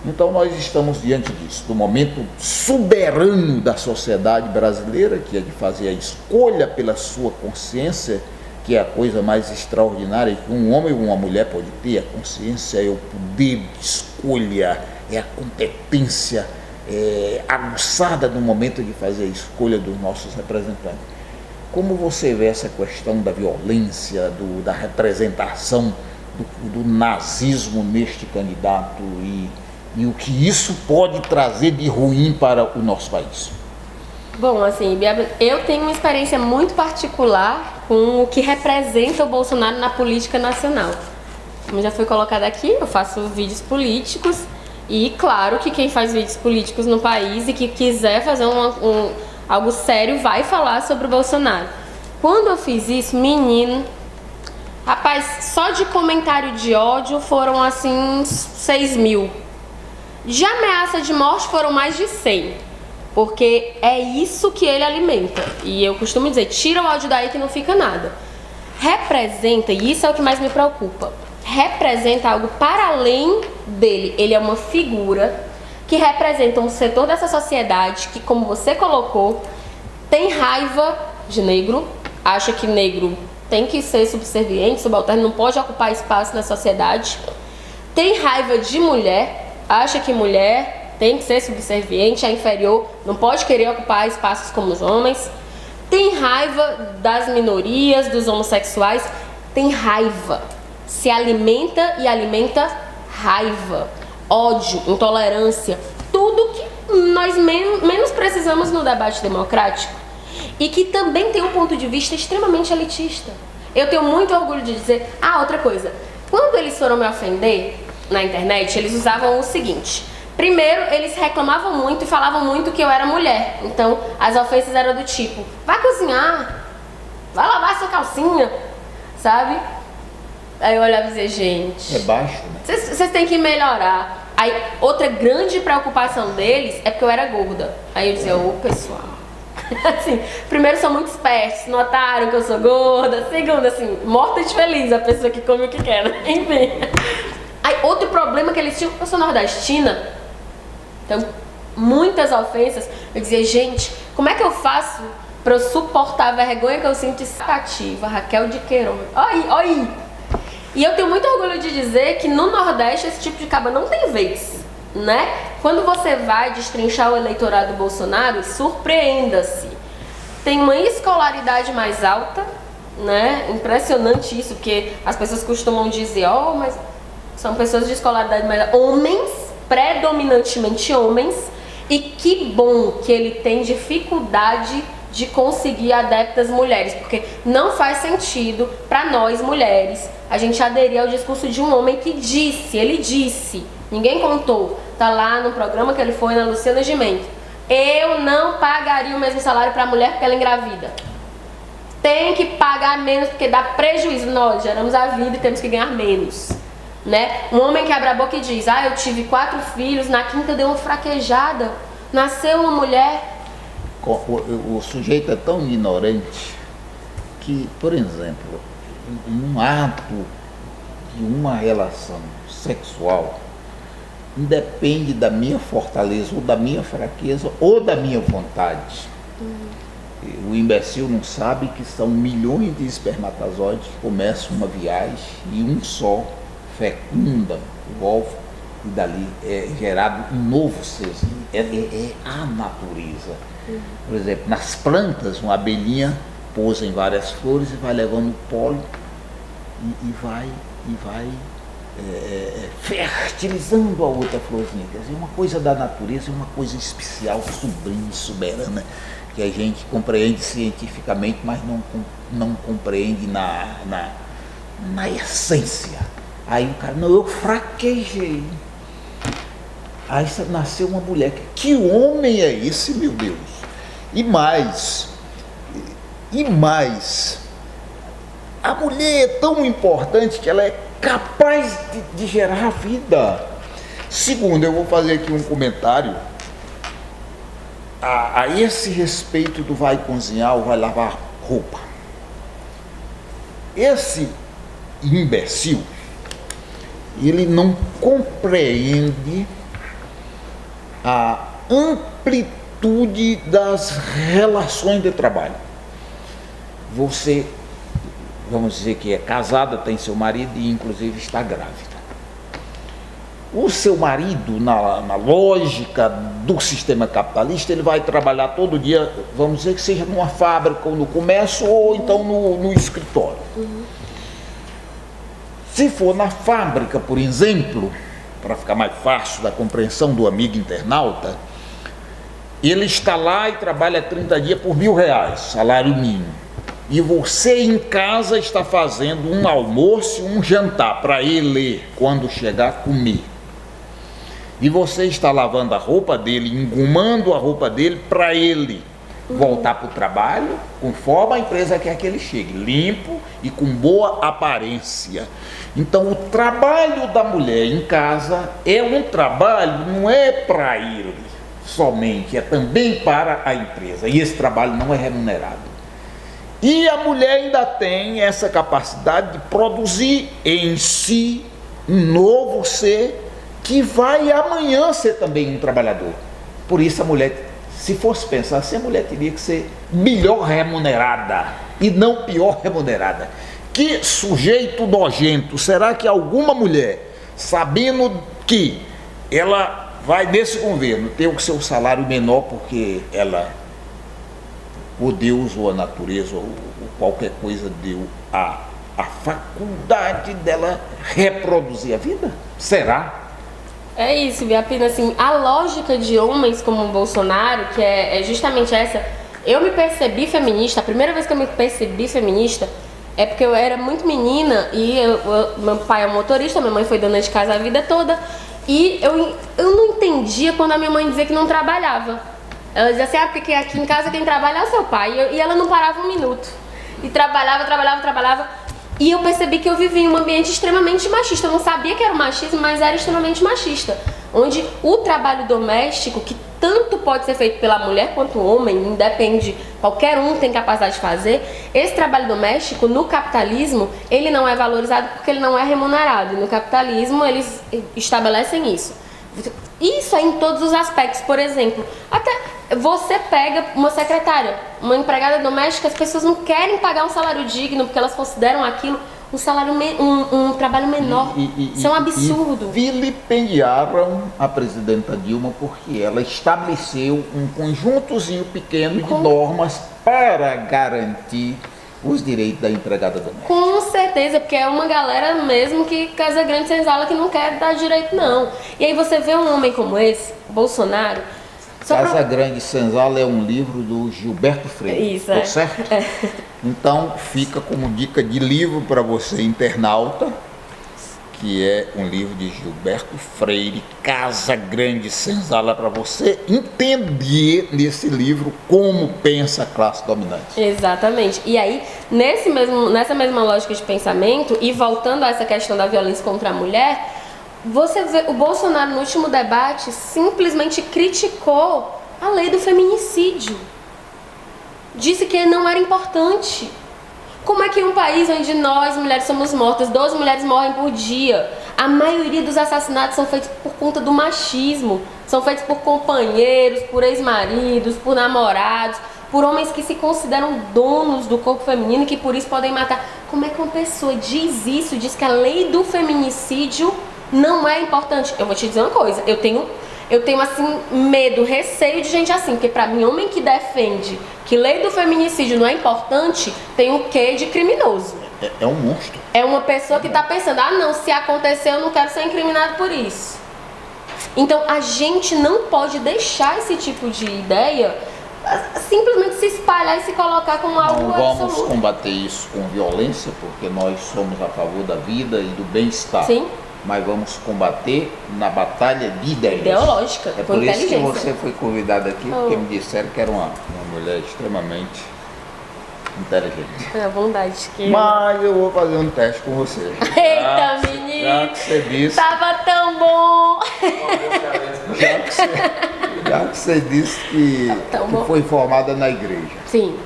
Então nós estamos diante disso, do momento soberano da sociedade brasileira, que é de fazer a escolha pela sua consciência, que é a coisa mais extraordinária que um homem ou uma mulher pode ter. A consciência é o poder de escolha, é a competência aguçada no momento de fazer a escolha dos nossos representantes. Como você vê essa questão da violência, da representação do nazismo neste candidato e o que isso pode trazer de ruim para o nosso país? Bom, assim, eu tenho uma experiência muito particular com o que representa o Bolsonaro na política nacional. Como já foi colocado aqui, eu faço vídeos políticos e claro que quem faz vídeos políticos no país e que quiser fazer algo sério vai falar sobre o Bolsonaro. Quando eu fiz isso, menino, rapaz, só de comentário de ódio foram assim 6.000. De ameaça de morte foram mais de 100, porque é isso que ele alimenta. E eu costumo dizer, tira o ódio daí que não fica nada. Representa, e isso é o que mais me preocupa, representa algo para além dele. Ele é uma figura que representam um setor dessa sociedade que, como você colocou, tem raiva de negro, acha que negro tem que ser subserviente, subalterno, não pode ocupar espaço na sociedade, tem raiva de mulher, acha que mulher tem que ser subserviente, é inferior, não pode querer ocupar espaços como os homens, tem raiva das minorias, dos homossexuais, tem raiva, se alimenta e alimenta raiva, ódio, intolerância, tudo que nós menos precisamos no debate democrático e que também tem um ponto de vista extremamente elitista. Eu tenho muito orgulho de dizer, outra coisa, quando eles foram me ofender na internet, eles usavam o seguinte: primeiro, eles reclamavam muito e falavam muito que eu era mulher, então as ofensas eram do tipo, vai cozinhar, vai lavar sua calcinha, sabe? Aí eu olhava e dizia, gente, é baixo, né? Vocês têm que melhorar. Aí outra grande preocupação deles é porque eu era gorda. Aí eu dizia, pessoal, assim, primeiro, são muito espertos, notaram que eu sou gorda. Segundo, assim, morta de feliz a pessoa que come o que quer, né? Enfim. Aí outro problema que eles tinham, eu sou nordestina, então muitas ofensas. Eu dizia, gente, como é que eu faço pra eu suportar a vergonha que eu sinto sacativa? Raquel de Queiroz, olha aí. E eu tenho muito orgulho de dizer que no Nordeste esse tipo de caba não tem vez, né? Quando você vai destrinchar o eleitorado do Bolsonaro, surpreenda-se. Tem uma escolaridade mais alta, né? Impressionante isso, porque as pessoas costumam dizer, mas são pessoas de escolaridade mais alta. Homens, predominantemente homens, e que bom que ele tem dificuldade de conseguir adeptas mulheres, porque não faz sentido para nós mulheres a gente aderir ao discurso de um homem que ele disse, ninguém contou, tá lá no programa que ele foi na Luciana Gimenez, eu não pagaria o mesmo salário para a mulher porque ela engravida, tem que pagar menos porque dá prejuízo, nós geramos a vida e temos que ganhar menos, né? Um homem que abre a boca e diz, eu tive 4 filhos, na quinta deu uma fraquejada, nasceu uma mulher. O sujeito é tão ignorante que, por exemplo, em um ato de uma relação sexual, independe da minha fortaleza ou da minha fraqueza ou da minha vontade. O imbecil não sabe que são milhões de espermatozoides que começam uma viagem e um só fecunda o óvulo e dali é gerado um novo serzinho. É a natureza. Por exemplo, nas plantas, uma abelhinha pousa em várias flores e vai levando o pólen e vai fertilizando a outra florzinha. Quer dizer, uma coisa da natureza é uma coisa especial, sublime, soberana, que a gente compreende cientificamente, mas não compreende na essência. Aí o cara, eu fraquejei. Aí nasceu uma mulher. Que homem é esse, meu Deus? E mais, a mulher é tão importante que ela é capaz de gerar vida. Segundo, eu vou fazer aqui um comentário a esse respeito do vai cozinhar ou vai lavar roupa. Esse imbecil, ele não compreende a amplitude das relações de trabalho. Você, vamos dizer que é casada, tem seu marido e inclusive está grávida. O seu marido, na lógica do sistema capitalista, ele vai trabalhar todo dia, vamos dizer que seja numa fábrica ou no comércio ou então no escritório. Se for na fábrica, por exemplo, para ficar mais fácil da compreensão do amigo internauta, ele está lá e trabalha 30 dias por R$1.000, salário mínimo. E você em casa está fazendo um almoço e um jantar para ele, quando chegar, comer. E você está lavando a roupa dele, engomando a roupa dele para ele voltar para o trabalho, conforme a empresa quer que ele chegue, limpo e com boa aparência. Então o trabalho da mulher em casa é um trabalho, não é para ele somente, é também para a empresa. E esse trabalho não é remunerado. E a mulher ainda tem essa capacidade de produzir em si um novo ser que vai amanhã ser também um trabalhador. Por isso a mulher, se fosse pensar assim, a mulher teria que ser melhor remunerada e não pior remunerada. Que sujeito nojento! Será que alguma mulher, sabendo que ela vai nesse governo ter o seu salário menor porque ela, ou Deus ou a natureza ou qualquer coisa deu a faculdade dela reproduzir a vida? Será? É isso, Biapina, assim, a lógica de homens como o Bolsonaro, que é justamente essa, eu me percebi feminista, a primeira vez que eu me percebi feminista é porque eu era muito menina e meu pai é motorista, minha mãe foi dona de casa a vida toda, e eu não entendia quando a minha mãe dizia que não trabalhava. Ela dizia assim, porque aqui em casa quem trabalha é o seu pai, e ela não parava um minuto, e trabalhava. E eu percebi que eu vivia em um ambiente extremamente machista. Eu não sabia que era o machismo, mas era extremamente machista. Onde o trabalho doméstico, que tanto pode ser feito pela mulher quanto o homem, independe, qualquer um tem capacidade de fazer, esse trabalho doméstico, no capitalismo, ele não é valorizado porque ele não é remunerado. E no capitalismo, eles estabelecem isso. Isso é em todos os aspectos. Por exemplo, até você pega uma secretária, uma empregada doméstica, as pessoas não querem pagar um salário digno porque elas consideram aquilo um salário um trabalho menor. Isso é um absurdo. E vilipendiaram a presidenta Dilma porque ela estabeleceu um conjuntozinho pequeno de normas para garantir os direitos da empregada doméstica. Com certeza, porque é uma galera mesmo que Casa Grande Senzala que não quer dar direito, não. E aí você vê um homem como esse, Bolsonaro... Casa Grande Senzala é um livro do Gilberto Freire. Isso, tá certo? É. Então fica como dica de livro para você, internauta, que é um livro de Gilberto Freire, Casa Grande Senzala, para você entender nesse livro como pensa a classe dominante. Exatamente. E aí, nessa mesma lógica de pensamento, e voltando a essa questão da violência contra a mulher, você vê o Bolsonaro no último debate simplesmente criticou a lei do feminicídio. Disse que não era importante. Como é que em um país onde nós, mulheres, somos mortas, 12 mulheres morrem por dia, a maioria dos assassinatos são feitos por conta do machismo, são feitos por companheiros, por ex-maridos, por namorados, por homens que se consideram donos do corpo feminino e que por isso podem matar. Como é que uma pessoa diz isso, diz que a lei do feminicídio não é importante? Eu vou te dizer uma coisa, eu tenho assim, medo, receio de gente assim, porque pra mim, homem que defende que lei do feminicídio não é importante, tem um quê de criminoso. É um monstro. É uma pessoa que tá pensando, não, se acontecer eu não quero ser incriminado por isso. Então a gente não pode deixar esse tipo de ideia simplesmente se espalhar e se colocar como algo absoluto. Não vamos combater isso com violência, porque nós somos a favor da vida e do bem-estar. Sim. Mas vamos combater na batalha de ideias. Ideológica, é por isso que você foi convidada aqui, porque me disseram que era uma mulher extremamente inteligente. É a vontade que... Mas eu vou fazer um teste com você. Eita, menino! Já que você disse... Tava tão bom! Já que você disse que foi formada na igreja. Sim.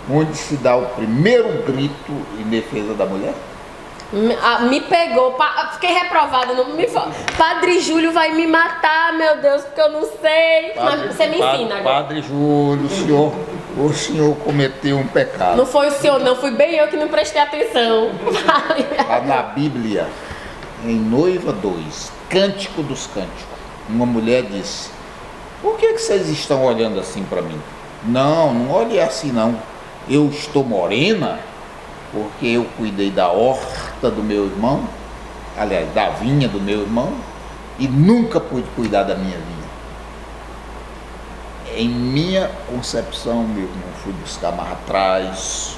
Onde se dá o primeiro grito em defesa da mulher? Me pegou, fiquei reprovada. Padre Júlio vai me matar, meu Deus, porque eu não sei. Mas você me ensina agora. Padre Júlio, o senhor cometeu um pecado. Não foi o senhor, não, fui bem eu que não prestei atenção. Está na Bíblia, em Noiva 2, Cântico dos Cânticos, uma mulher disse: por que vocês estão olhando assim para mim? Não olhe assim não. Eu estou morena porque eu cuidei da horta do meu irmão, aliás, da vinha do meu irmão, e nunca pude cuidar da minha vinha. Em minha concepção, meu irmão, fui buscar mais atrás,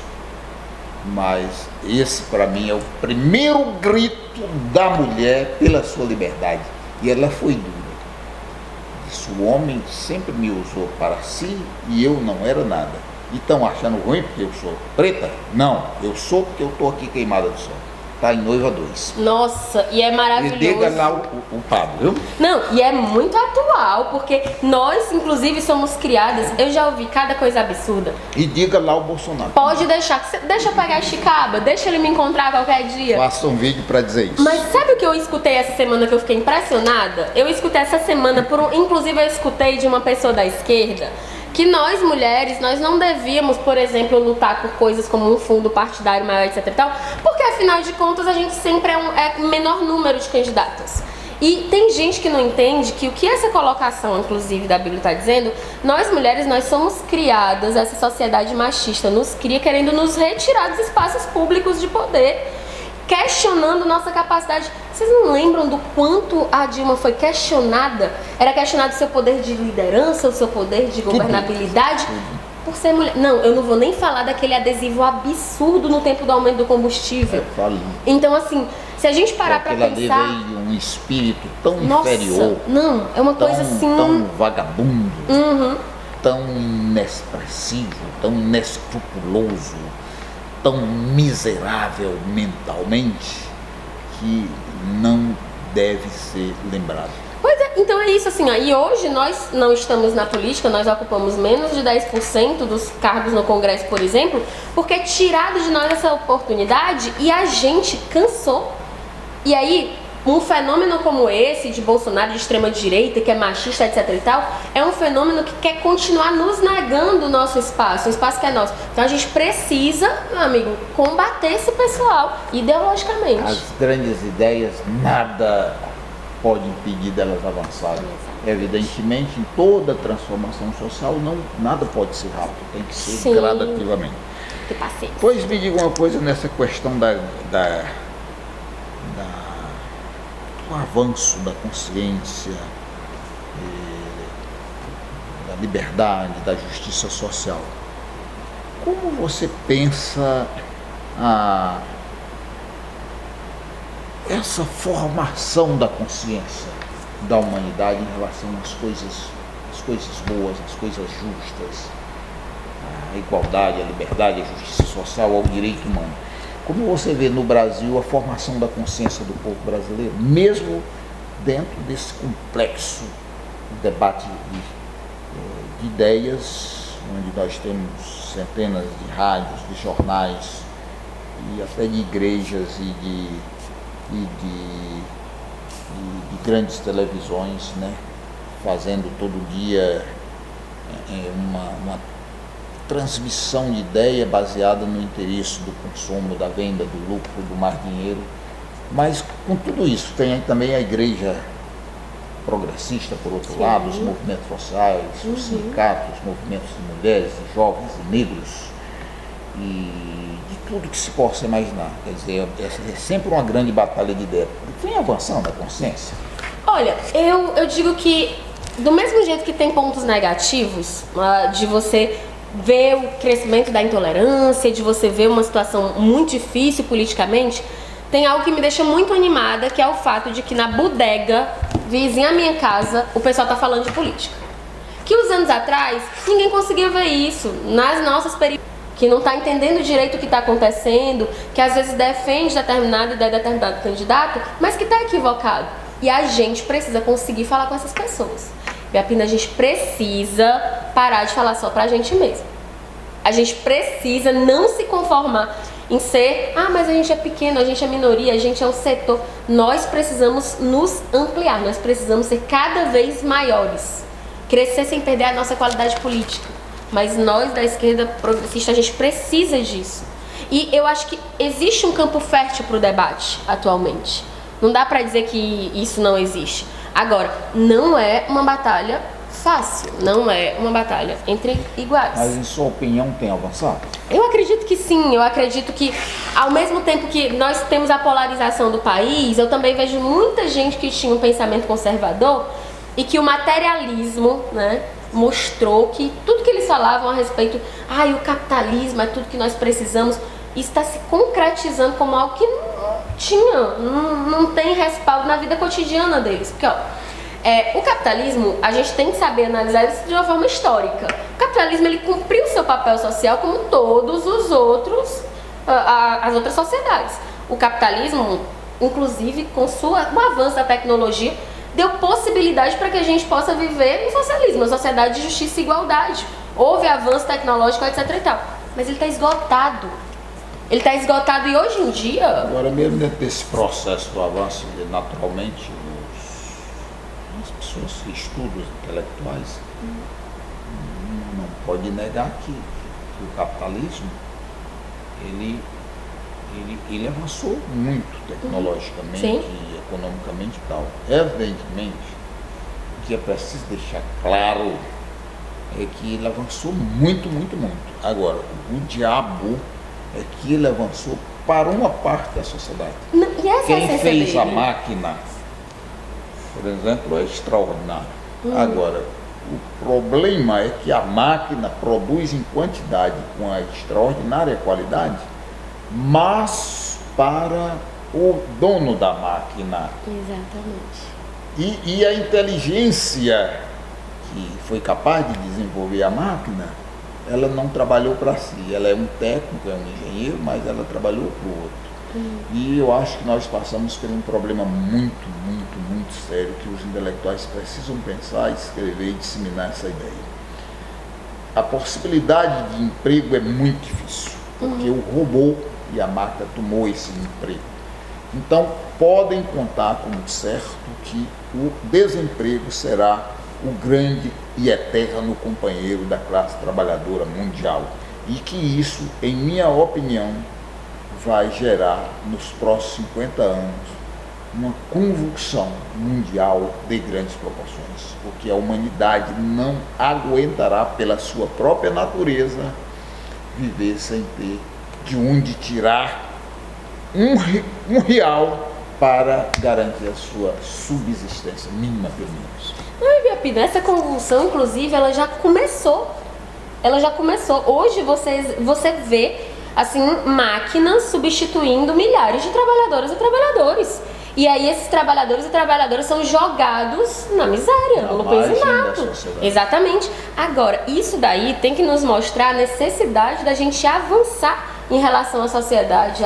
mas esse para mim é o primeiro grito da mulher pela sua liberdade, e ela foi dura. Disse: o homem sempre me usou para si e eu não era nada. E estão achando ruim porque eu sou preta? Não, eu sou porque eu estou aqui queimada do sol. Tá em noiva 2. Nossa, e é maravilhoso. E diga lá o padre, viu? Não, e é muito atual, porque nós, inclusive, somos criadas. Eu já ouvi cada coisa absurda. E diga lá o Bolsonaro. Pode deixar, deixa eu pegar Chicaba, deixa ele me encontrar qualquer dia. Faça um vídeo pra dizer isso. Mas sabe o que eu escutei essa semana que eu fiquei impressionada? Eu escutei essa semana, inclusive eu escutei de uma pessoa da esquerda, que nós mulheres, nós não devíamos, por exemplo, lutar por coisas como um fundo partidário maior, etc e tal, porque afinal de contas a gente sempre é o menor número de candidatas. E tem gente que não entende que o que essa colocação, inclusive, da Bíblia está dizendo, nós mulheres, nós somos criadas, essa sociedade machista nos cria querendo nos retirar dos espaços públicos de poder, questionando nossa capacidade. Vocês não lembram do quanto a Dilma foi questionada? Era questionado o seu poder de liderança, o seu poder de governabilidade, por ser mulher. Não, eu não vou nem falar daquele adesivo absurdo no tempo do aumento do combustível. Então, assim, se a gente parar pra pensar... veio um espírito tão nossa, inferior. Não, é uma coisa assim... Tão vagabundo, tão inexpressivo, tão inescrupuloso, tão miserável mentalmente, que não deve ser lembrado. Pois é, então é isso assim, ó. E hoje nós não estamos na política, nós ocupamos menos de 10% dos cargos no Congresso, por exemplo, porque é tirado de nós essa oportunidade e a gente cansou. E aí, um fenômeno como esse, de Bolsonaro, de extrema-direita, que é machista, etc e tal, é um fenômeno que quer continuar nos negando o nosso espaço, o espaço que é nosso. Então a gente precisa, meu amigo, combater esse pessoal ideologicamente. As grandes ideias, nada pode impedir delas avançarem. Evidentemente, em toda transformação social, nada pode ser rápido, tem que ser gradativamente. Que paciência. Pois me diga uma coisa nessa questão do avanço da consciência, da liberdade, da justiça social. Como você pensa essa formação da consciência da humanidade em relação às coisas boas, às coisas justas, à igualdade, à liberdade, à justiça social, ao direito humano? Como você vê no Brasil a formação da consciência do povo brasileiro, mesmo dentro desse complexo debate de ideias, onde nós temos centenas de rádios, de jornais e até de igrejas e de grandes televisões, né, fazendo todo dia uma transmissão de ideia baseada no interesse do consumo, da venda, do lucro, do mais dinheiro. Mas com tudo isso tem também a igreja progressista, por outro lado, os movimentos sociais, os sindicatos, os movimentos de mulheres, de jovens e negros, e de tudo que se possa imaginar. Quer dizer, é sempre uma grande batalha de ideias. Vem avançando a consciência? Olha, eu digo que do mesmo jeito que tem pontos negativos, de você ver o crescimento da intolerância, de você ver uma situação muito difícil politicamente, tem algo que me deixa muito animada, que é o fato de que na bodega vizinha à minha casa o pessoal tá falando de política. Que uns anos atrás ninguém conseguia ver isso nas nossas periferias, que não tá entendendo direito o que está acontecendo, que às vezes defende determinada ideia de determinado candidato, mas que está equivocado. E a gente precisa conseguir falar com essas pessoas. Biapina, a gente precisa parar de falar só pra gente mesmo. A gente precisa não se conformar em ser, mas a gente é pequeno, a gente é minoria, a gente é um setor. Nós precisamos nos ampliar, nós precisamos ser cada vez maiores. Crescer sem perder a nossa qualidade política. Mas nós da esquerda progressista, a gente precisa disso. E eu acho que existe um campo fértil para o debate atualmente. Não dá para dizer que isso não existe. Agora, não é uma batalha fácil, não é uma batalha entre iguais. Mas em sua opinião tem avançado? Eu acredito que sim, eu acredito que ao mesmo tempo que nós temos a polarização do país, eu também vejo muita gente que tinha um pensamento conservador e que o materialismo, né, mostrou que tudo que eles falavam a respeito, o capitalismo é tudo que nós precisamos, está se concretizando como algo que não tem respaldo na vida cotidiana deles. Porque, o capitalismo, a gente tem que saber analisar isso de uma forma histórica. O capitalismo, ele cumpriu seu papel social como todos os outros, as outras sociedades. o capitalismo, inclusive com o avanço da tecnologia, deu possibilidade para que a gente possa viver no socialismo, uma sociedade de justiça e igualdade. Houve avanço tecnológico, etc e tal. Mas ele está esgotado. Ele está esgotado e hoje em dia... Agora, mesmo dentro desse processo do avanço, naturalmente, as pessoas que estudam os intelectuais não pode negar que o capitalismo ele avançou muito tecnologicamente e economicamente e tal. Evidentemente, o que é preciso deixar claro é que ele avançou muito, muito, muito. Agora, o diabo é que ele avançou para uma parte da sociedade. E essa Quem fez dele? a máquina, por exemplo, é extraordinário. Agora, o problema é que a máquina produz em quantidade com a extraordinária qualidade, mas para o dono da máquina. Exatamente. E a inteligência que foi capaz de desenvolver a máquina, ela não trabalhou para si. Ela é um técnico, é um engenheiro, mas ela trabalhou para o outro. E eu acho que nós passamos por um problema muito, muito, muito sério, que os intelectuais precisam pensar, escrever e disseminar essa ideia. A possibilidade de emprego é muito difícil, porque o robô e a máquina tomou esse emprego. Então, podem contar como certo que o desemprego será o grande e eterno companheiro da classe trabalhadora mundial. E que isso, em minha opinião, vai gerar nos próximos 50 anos uma convulsão mundial de grandes proporções, porque a humanidade não aguentará, pela sua própria natureza, viver sem ter de onde tirar um real para garantir a sua subsistência mínima, pelo menos. Essa convulsão, inclusive, ela já começou. Hoje você vê assim, máquinas substituindo milhares de trabalhadoras e trabalhadores. E aí esses trabalhadores e trabalhadoras são jogados na miséria, no lupesinato. Exatamente. Agora, isso daí tem que nos mostrar a necessidade da gente avançar em relação à sociedade.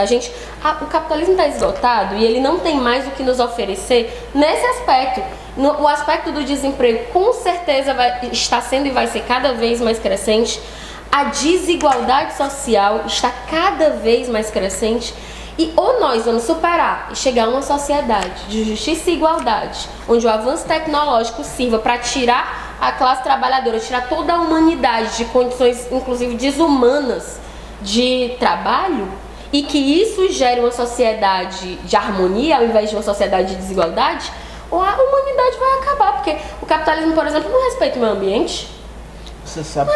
O capitalismo está esgotado e ele não tem mais o que nos oferecer nesse aspecto. O aspecto do desemprego com certeza está sendo e vai ser cada vez mais crescente. A desigualdade social está cada vez mais crescente. E ou nós vamos superar e chegar a uma sociedade de justiça e igualdade, onde o avanço tecnológico sirva para tirar a classe trabalhadora, tirar toda a humanidade de condições, inclusive desumanas, de trabalho, e que isso gere uma sociedade de harmonia ao invés de uma sociedade de desigualdade, ou a humanidade vai acabar, porque o capitalismo, por exemplo, não respeita o meio ambiente. Você sabe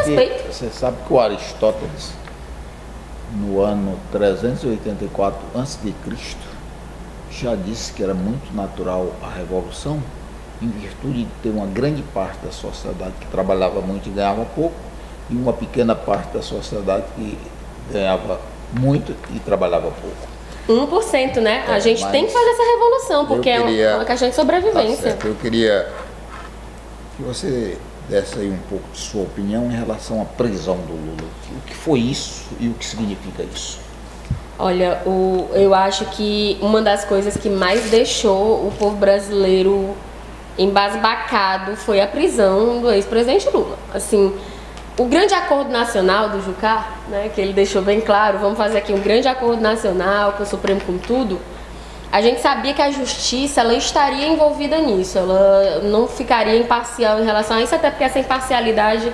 que o Aristóteles, no ano 384 a.C., já disse que era muito natural a revolução, em virtude de ter uma grande parte da sociedade que trabalhava muito e ganhava pouco, e uma pequena parte da sociedade que ganhava muito e trabalhava pouco. 1%, né? A gente tem que fazer essa revolução, porque é uma questão de sobrevivência. Tá, eu queria que você desse aí um pouco de sua opinião em relação à prisão do Lula. O que foi isso e o que significa isso? Olha, eu acho que uma das coisas que mais deixou o povo brasileiro embasbacado foi a prisão do ex-presidente Lula. Assim, o grande acordo nacional do Jucá, né, que ele deixou bem claro, vamos fazer aqui um grande acordo nacional com o Supremo, com tudo. A gente sabia que a justiça ela estaria envolvida nisso, ela não ficaria imparcial em relação a isso, até porque essa imparcialidade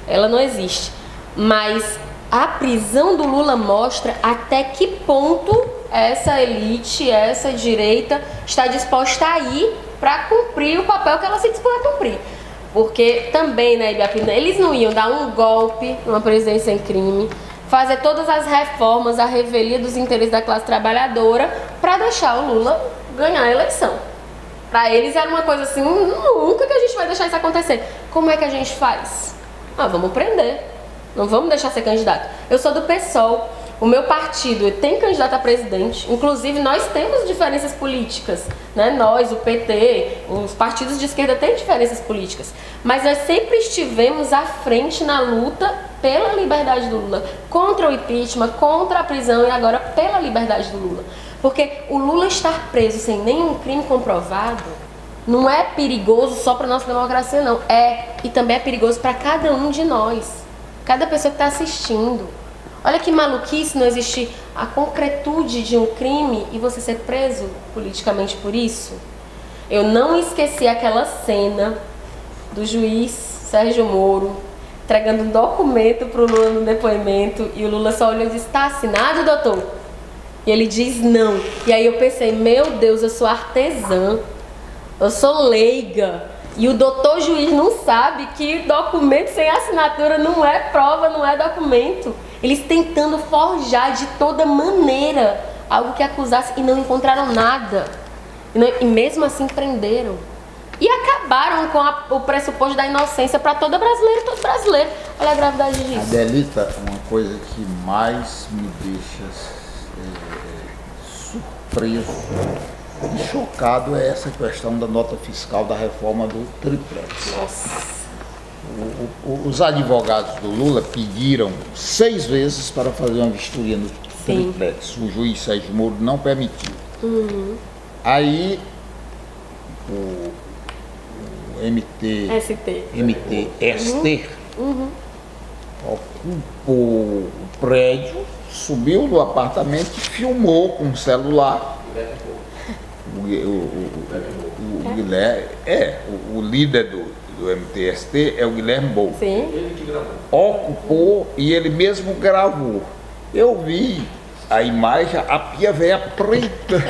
ela não existe. Mas a prisão do Lula mostra até que ponto essa elite, essa direita está disposta a ir para cumprir o papel que ela se dispõe a cumprir. Porque também, né, Ibiapina, eles não iam dar um golpe numa presidência em crime, fazer todas as reformas, a revelia dos interesses da classe trabalhadora para deixar o Lula ganhar a eleição. Para eles era uma coisa assim, nunca que a gente vai deixar isso acontecer. Como é que a gente faz? Vamos prender, não vamos deixar ser candidato. Eu sou do PSOL, o meu partido tem candidato a presidente, inclusive nós temos diferenças políticas, né? Nós, o PT, os partidos de esquerda têm diferenças políticas, mas nós sempre estivemos à frente na luta pela liberdade do Lula, contra o impeachment, contra a prisão e agora pela liberdade do Lula. Porque o Lula estar preso sem nenhum crime comprovado não é perigoso só para nossa democracia, não. E também é perigoso para cada um de nós, cada pessoa que está assistindo. Olha que maluquice não existir a concretude de um crime e você ser preso politicamente por isso. Eu não esqueci aquela cena do juiz Sérgio Moro entregando um documento para o Lula no depoimento e o Lula só olhou e disse: "Está assinado, doutor?" E ele diz não. E aí eu pensei: meu Deus, eu sou artesã, eu sou leiga, e o doutor juiz não sabe que documento sem assinatura não é prova, não é documento. Eles tentando forjar de toda maneira algo que acusasse e não encontraram nada. E mesmo assim prenderam. E acabaram com o pressuposto da inocência para todo brasileiro. Olha a gravidade disso. Adelita, uma coisa que mais me deixa surpreso e chocado é essa questão da nota fiscal da reforma do triplex. Nossa. Os advogados do Lula pediram 6 vezes para fazer uma vistoria no triplex. O juiz Sérgio Moro não permitiu. Aí o MTST ocupou o prédio, subiu no apartamento e filmou com o celular. O Guilherme, o líder do MTST é o Guilherme Boulos. Sim. Ocupou e ele mesmo gravou. Eu vi a imagem, a pia velha preta.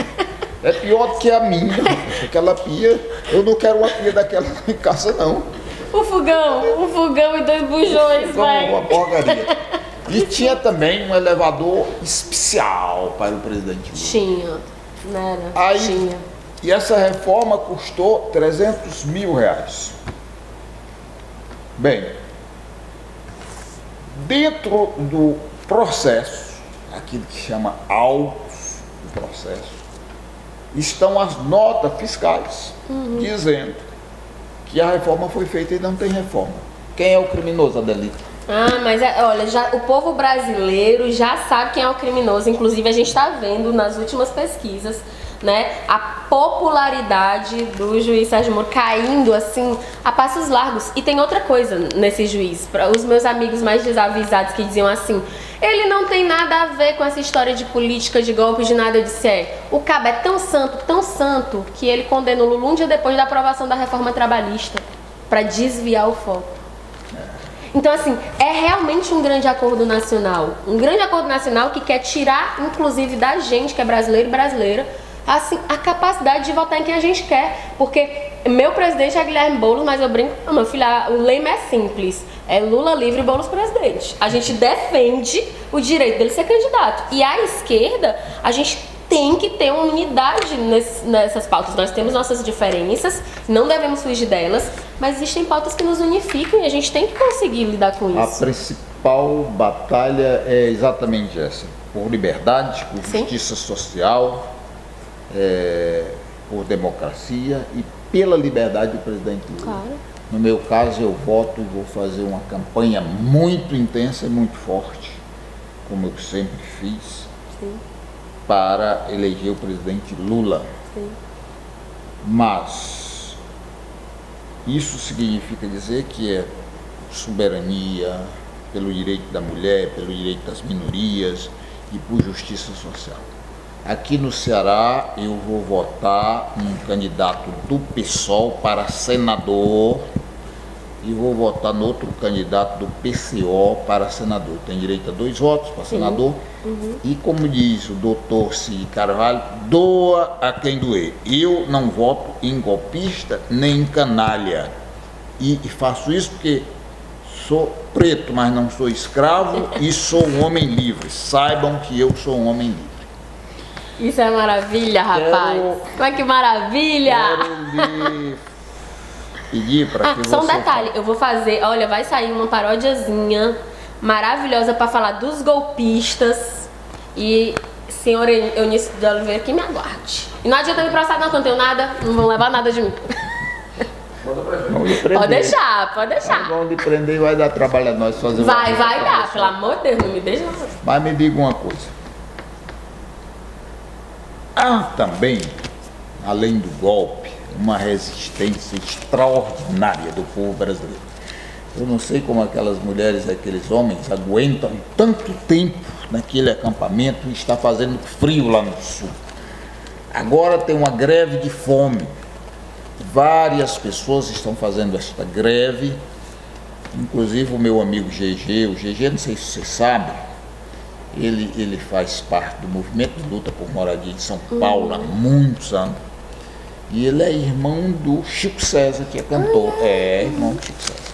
É pior do que a minha. Aquela pia, eu não quero uma pia daquela em casa, não. Um fogão e 2 bujões, vai. Uma porcaria. E tinha também um elevador especial para o presidente Lula. Tinha, não era? Aí, tinha. E essa reforma custou R$300 mil. Bem, dentro do processo, aquilo que chama autos do processo, estão as notas fiscais dizendo que a reforma foi feita e não tem reforma. Quem é o criminoso, Adelita? Mas olha, o povo brasileiro já sabe quem é o criminoso. Inclusive a gente está vendo nas últimas pesquisas, né, a popularidade do juiz Sérgio Moro caindo assim a passos largos. E tem outra coisa nesse juiz, para os meus amigos mais desavisados que diziam assim: ele não tem nada a ver com essa história de política, de golpe, de nada. Eu disse: o cabo é tão santo, que ele condenou Lula um dia depois da aprovação da reforma trabalhista, para desviar o foco. Então, assim, é realmente um grande acordo nacional que quer tirar, inclusive, da gente, que é brasileiro e brasileira, assim, a capacidade de votar em quem a gente quer. Porque meu presidente é Guilherme Boulos, mas eu brinco, meu filho, o lema é simples: é Lula livre e Boulos presidente. A gente defende o direito dele ser candidato. E a esquerda, a gente tem que ter uma unidade nessas pautas. Nós temos nossas diferenças, não devemos fugir delas, mas existem pautas que nos unificam e a gente tem que conseguir lidar com isso. A principal batalha é exatamente essa: por liberdade, por justiça social, por democracia e pela liberdade do presidente Lula. Claro. No meu caso, eu voto e vou fazer uma campanha muito intensa e muito forte, como eu sempre fiz, para eleger o presidente Lula. Mas isso significa dizer que é soberania, pelo direito da mulher, pelo direito das minorias e por justiça social. Aqui no Ceará eu vou votar um candidato do PSOL para senador e vou votar no outro candidato do PCO para senador. Tem direito a 2 votos para senador. E como diz o doutor Cid Carvalho, doa a quem doer. Eu não voto em golpista nem em canalha. E faço isso porque sou preto, mas não sou escravo e sou um homem livre. Saibam que eu sou um homem livre. Isso é maravilha, rapaz. Olha que maravilha! Quero lhe pedir para que você... Só um detalhe, eu vou fazer, olha, vai sair uma paródiazinha maravilhosa para falar dos golpistas. E senhor Eunício de Oliveira, que me aguarde. E não adianta me processar não, que eu não tenho nada, não vão levar nada de mim. Pode deixar. Vão lhe prender e vai dar trabalho a nós fazer vai dar, pelo amor de Deus, não me deixa. Mas me diga uma coisa. Há também, além do golpe, uma resistência extraordinária do povo brasileiro. Eu não sei como aquelas mulheres, aqueles homens aguentam tanto tempo naquele acampamento e está fazendo frio lá no sul. Agora tem uma greve de fome. Várias pessoas estão fazendo esta greve, inclusive o meu amigo GG. O GG, não sei se vocês sabem, ele faz parte do movimento de luta por moradia de São Paulo há muitos anos. E ele é irmão do Chico César, que é cantor. É, irmão do Chico César.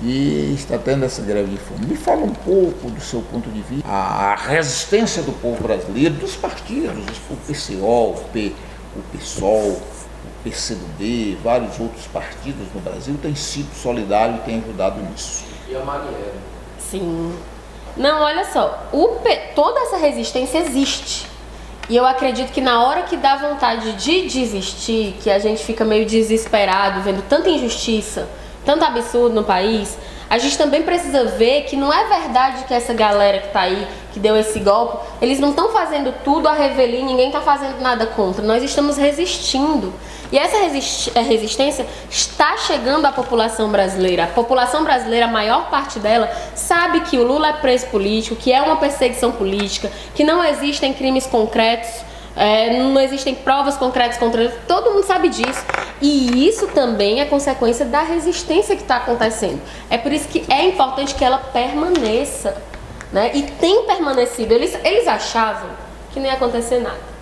E está tendo essa greve de fome. Me fala um pouco do seu ponto de vista. A resistência do povo brasileiro, dos partidos, o PCO, o PSOL, o PCdoB, vários outros partidos no Brasil têm sido solidários e têm ajudado nisso. E a Marielle? Sim. Não, olha só, toda essa resistência existe. E eu acredito que na hora que dá vontade de desistir, que a gente fica meio desesperado, vendo tanta injustiça, tanto absurdo no país, a gente também precisa ver que não é verdade que essa galera que tá aí, que deu esse golpe, eles não estão fazendo tudo a revelia, ninguém tá fazendo nada contra. Nós estamos resistindo. E essa resistência está chegando à população brasileira. A população brasileira, a maior parte dela, sabe que o Lula é preso político, que é uma perseguição política, que não existem crimes concretos, não existem provas concretas contra ele. Todo mundo sabe disso. E isso também é consequência da resistência que está acontecendo. É por isso que é importante que ela permaneça, né? E tem permanecido. Eles achavam que não ia acontecer nada.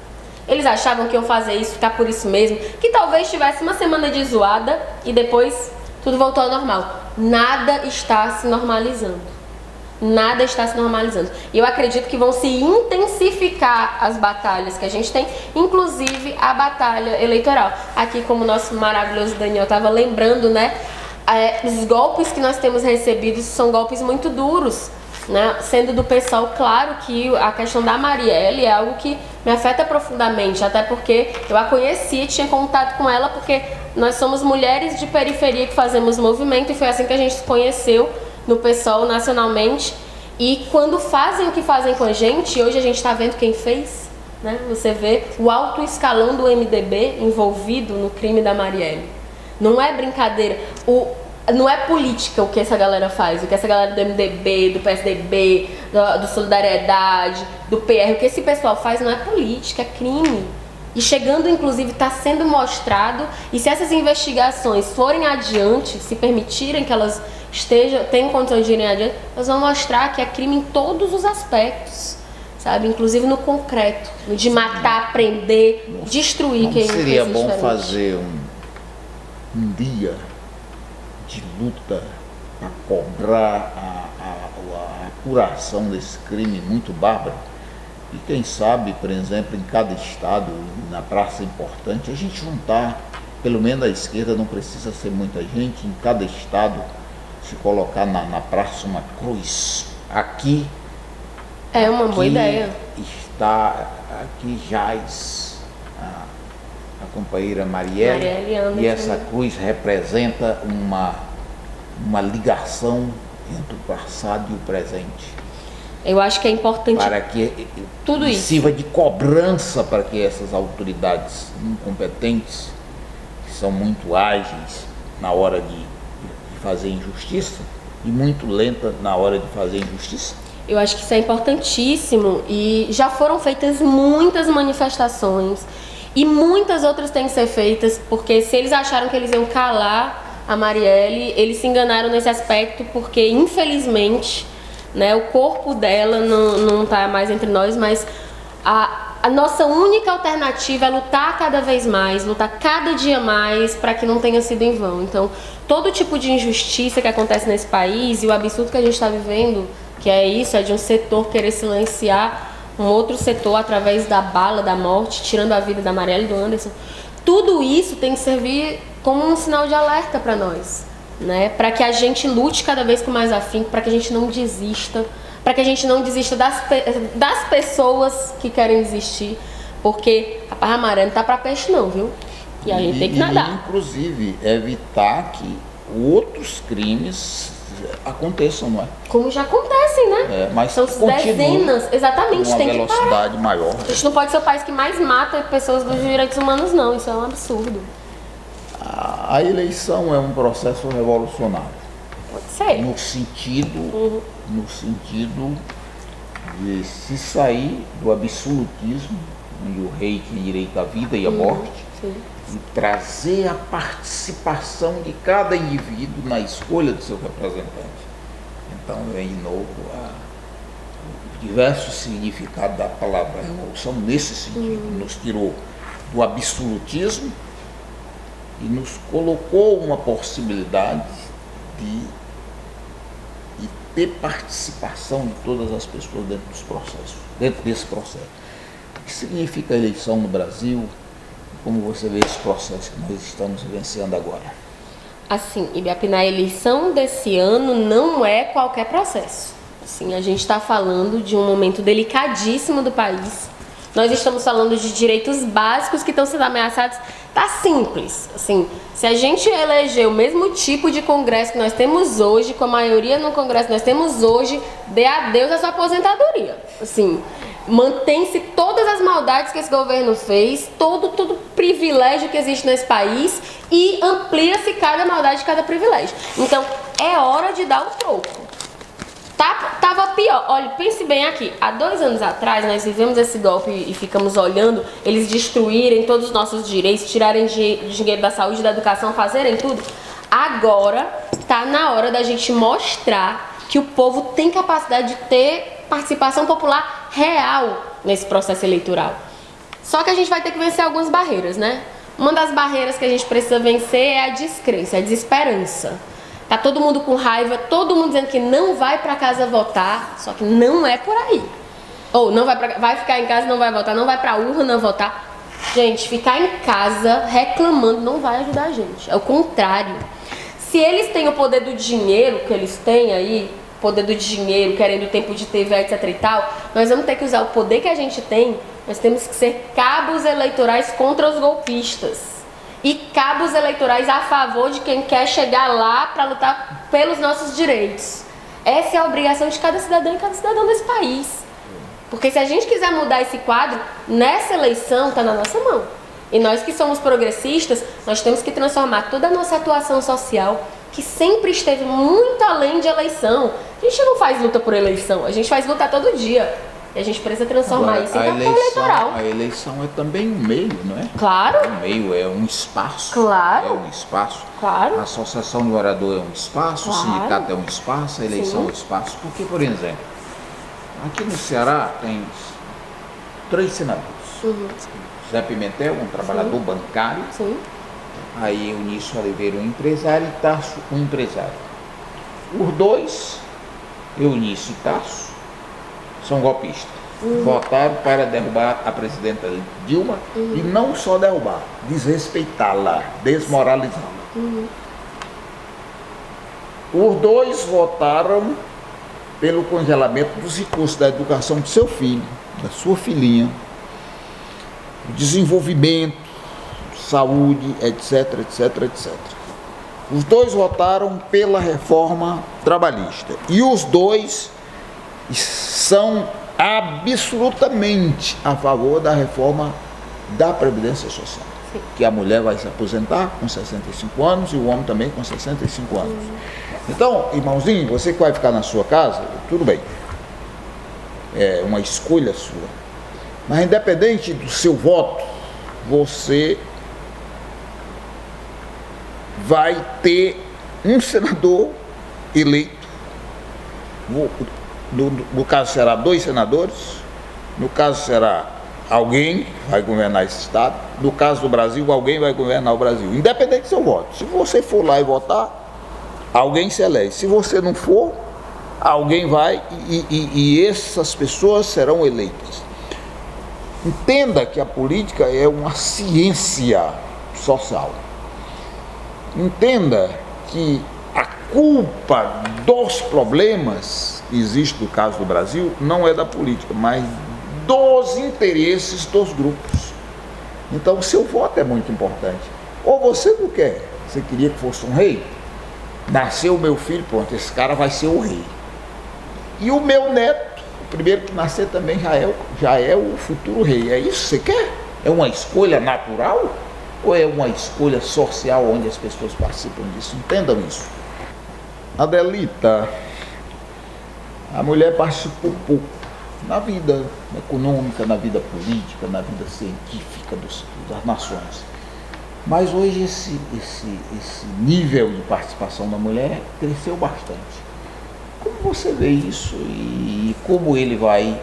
Eles achavam que iam fazer isso, ficar por isso mesmo, que talvez tivesse uma semana de zoada e depois tudo voltou ao normal. Nada está se normalizando. Nada está se normalizando. E eu acredito que vão se intensificar as batalhas que a gente tem, inclusive a batalha eleitoral. Aqui, como o nosso maravilhoso Daniel estava lembrando, né? Os golpes que nós temos recebido são golpes muito duros, né? Sendo do pessoal, claro que a questão da Marielle é algo que me afeta profundamente, até porque eu a conheci, tinha contato com ela, porque nós somos mulheres de periferia que fazemos movimento e foi assim que a gente se conheceu no PSOL nacionalmente. E quando fazem o que fazem com a gente, hoje a gente está vendo quem fez, né? Você vê o alto escalão do MDB envolvido no crime da Marielle. Não é brincadeira. Não é política o que essa galera faz, o que essa galera do MDB, do PSDB, do Solidariedade, do PR, o que esse pessoal faz não é política, é crime. E chegando, inclusive, está sendo mostrado, e se essas investigações forem adiante, se permitirem que elas tenham condições de irem adiante, elas vão mostrar que é crime em todos os aspectos, sabe? Inclusive no concreto, no de matar, prender, destruir quem fez seria bom diferente. Fazer um dia de luta para cobrar a apuração desse crime muito bárbaro. E quem sabe, por exemplo, em cada estado, na praça importante, a gente juntar, pelo menos a esquerda, não precisa ser muita gente, em cada estado se colocar na praça uma cruz. Aqui é uma boa ideia. Aqui jaz a companheira Marielle e essa cruz representa uma ligação entre o passado e o presente. Eu acho que é importante para que tudo isso sirva de cobrança para que essas autoridades incompetentes, que são muito ágeis na hora de fazer injustiça e muito lentas na hora de fazer injustiça. Eu acho que isso é importantíssimo e já foram feitas muitas manifestações e muitas outras têm que ser feitas, porque se eles acharam que eles iam calar a Marielle, eles se enganaram nesse aspecto, porque infelizmente, né, o corpo dela não está mais entre nós, mas a nossa única alternativa é lutar cada vez mais, lutar cada dia mais para que não tenha sido em vão. Então, todo tipo de injustiça que acontece nesse país e o absurdo que a gente está vivendo, que é isso, é de um setor querer silenciar um outro setor através da bala, da morte, tirando a vida da Marielle e do Anderson, tudo isso tem que servir como um sinal de alerta para nós, né? Para que a gente lute cada vez com mais afinco, para que a gente não desista, para que a gente não desista das pessoas que querem desistir, porque a Barra Amarela não tá para peixe não, viu? E a gente tem que nadar. Inclusive, evitar que outros crimes aconteçam, não é? Como já acontecem, né? Mas são dezenas, exatamente, uma tem que parar. velocidade maior. A gente não pode ser o país que mais mata pessoas dos direitos humanos, não. Isso é um absurdo. A eleição é um processo revolucionário. Pode ser. No sentido de se sair do absolutismo, onde o rei tem direito à vida e à morte, Sim. e trazer a participação de cada indivíduo na escolha do seu representante. Então vem de novo o diverso significado da palavra revolução nesse sentido. Nos tirou do absolutismo e nos colocou uma possibilidade de ter participação de todas as pessoas dentro desse processo. O que significa a eleição no Brasil? Como você vê esse processo que nós estamos vivenciando agora? Assim, Ibiapina, a eleição desse ano não é qualquer processo. Assim, a gente está falando de um momento delicadíssimo do país. Nós estamos falando de direitos básicos que estão sendo ameaçados. Tá simples. Assim, se a gente eleger o mesmo tipo de congresso que nós temos hoje, com a maioria no congresso que nós temos hoje, dê adeus à sua aposentadoria. Assim, mantém-se todas as maldades que esse governo fez, todo privilégio que existe nesse país e amplia-se cada maldade, cada privilégio. Então, é hora de dar o troco. Tava pior. Olha, pense bem aqui. Há 2 anos atrás, nós vivemos esse golpe e ficamos olhando eles destruírem todos os nossos direitos, tirarem dinheiro da saúde, da educação, fazerem tudo. Agora, tá na hora da gente mostrar que o povo tem capacidade de ter participação popular real nesse processo eleitoral. Só que a gente vai ter que vencer algumas barreiras, né? Uma das barreiras que a gente precisa vencer é a descrença, a desesperança. Tá todo mundo com raiva, todo mundo dizendo que não vai para casa votar, só que não é por aí. Ou não vai ficar em casa, não vai votar, não vai para a urna votar. Gente, ficar em casa reclamando não vai ajudar a gente. É o contrário. Se eles têm o poder do dinheiro que eles têm aí, poder do dinheiro, querendo tempo de TV, etc e tal, nós vamos ter que usar o poder que a gente tem. Nós temos que ser cabos eleitorais contra os golpistas. E cabos eleitorais a favor de quem quer chegar lá para lutar pelos nossos direitos. Essa é a obrigação de cada cidadão e cada cidadão desse país. Porque se a gente quiser mudar esse quadro, nessa eleição está na nossa mão. E nós que somos progressistas, nós temos que transformar toda a nossa atuação social, que sempre esteve muito além de eleição. A gente não faz luta por eleição, a gente faz luta todo dia. E a gente precisa transformar isso em campanha eleitoral. A eleição é também um meio, não é? Claro. Um meio, é um espaço. Claro. É um espaço. Claro. A associação de orador é um espaço, Claro. o sindicato é um espaço, a eleição é um espaço. Porque, por exemplo, aqui no Ceará tem 3 senadores. Zé Pimentel, um trabalhador bancário. Sim. Aí Eunício Oliveira, um empresário, e Tasso, um empresário. Os 2, Eunício e Tasso, são golpistas. Votaram para derrubar a presidenta Dilma e não só derrubar, desrespeitá-la, desmoralizá-la. Os 2 votaram pelo congelamento dos recursos da educação do seu filho, da sua filhinha, desenvolvimento, saúde, etc, etc, etc. Os 2 votaram pela reforma trabalhista e os 2 são absolutamente a favor da reforma da Previdência Social. Sim. Que a mulher vai se aposentar com 65 anos e o homem também com 65 anos. Então, irmãozinho, você que vai ficar na sua casa, tudo bem. É uma escolha sua. Mas independente do seu voto, você vai ter um senador eleito. No caso será 2 senadores, no caso será alguém que vai governar esse estado, no caso do Brasil, alguém vai governar o Brasil, independente do seu voto. Se você for lá e votar, alguém se elege. Se você não for, alguém vai e essas pessoas serão eleitas. Entenda que a política é uma ciência social. Entenda que a culpa dos problemas que existe no caso do Brasil não é da política, mas dos interesses dos grupos. Então o seu voto é muito importante. Ou você não quer, você queria que fosse um rei, Nasceu o meu filho, pronto, esse cara vai ser o rei. E o meu neto, o primeiro que nascer também já é o futuro rei. É isso que você quer? É uma escolha natural? Ou é uma escolha social onde as pessoas participam disso? Entendam isso. Adelita, a mulher participou pouco na vida econômica, na vida política, na vida científica das nações. Mas hoje esse nível de participação da mulher cresceu bastante. Como você vê isso e como ele vai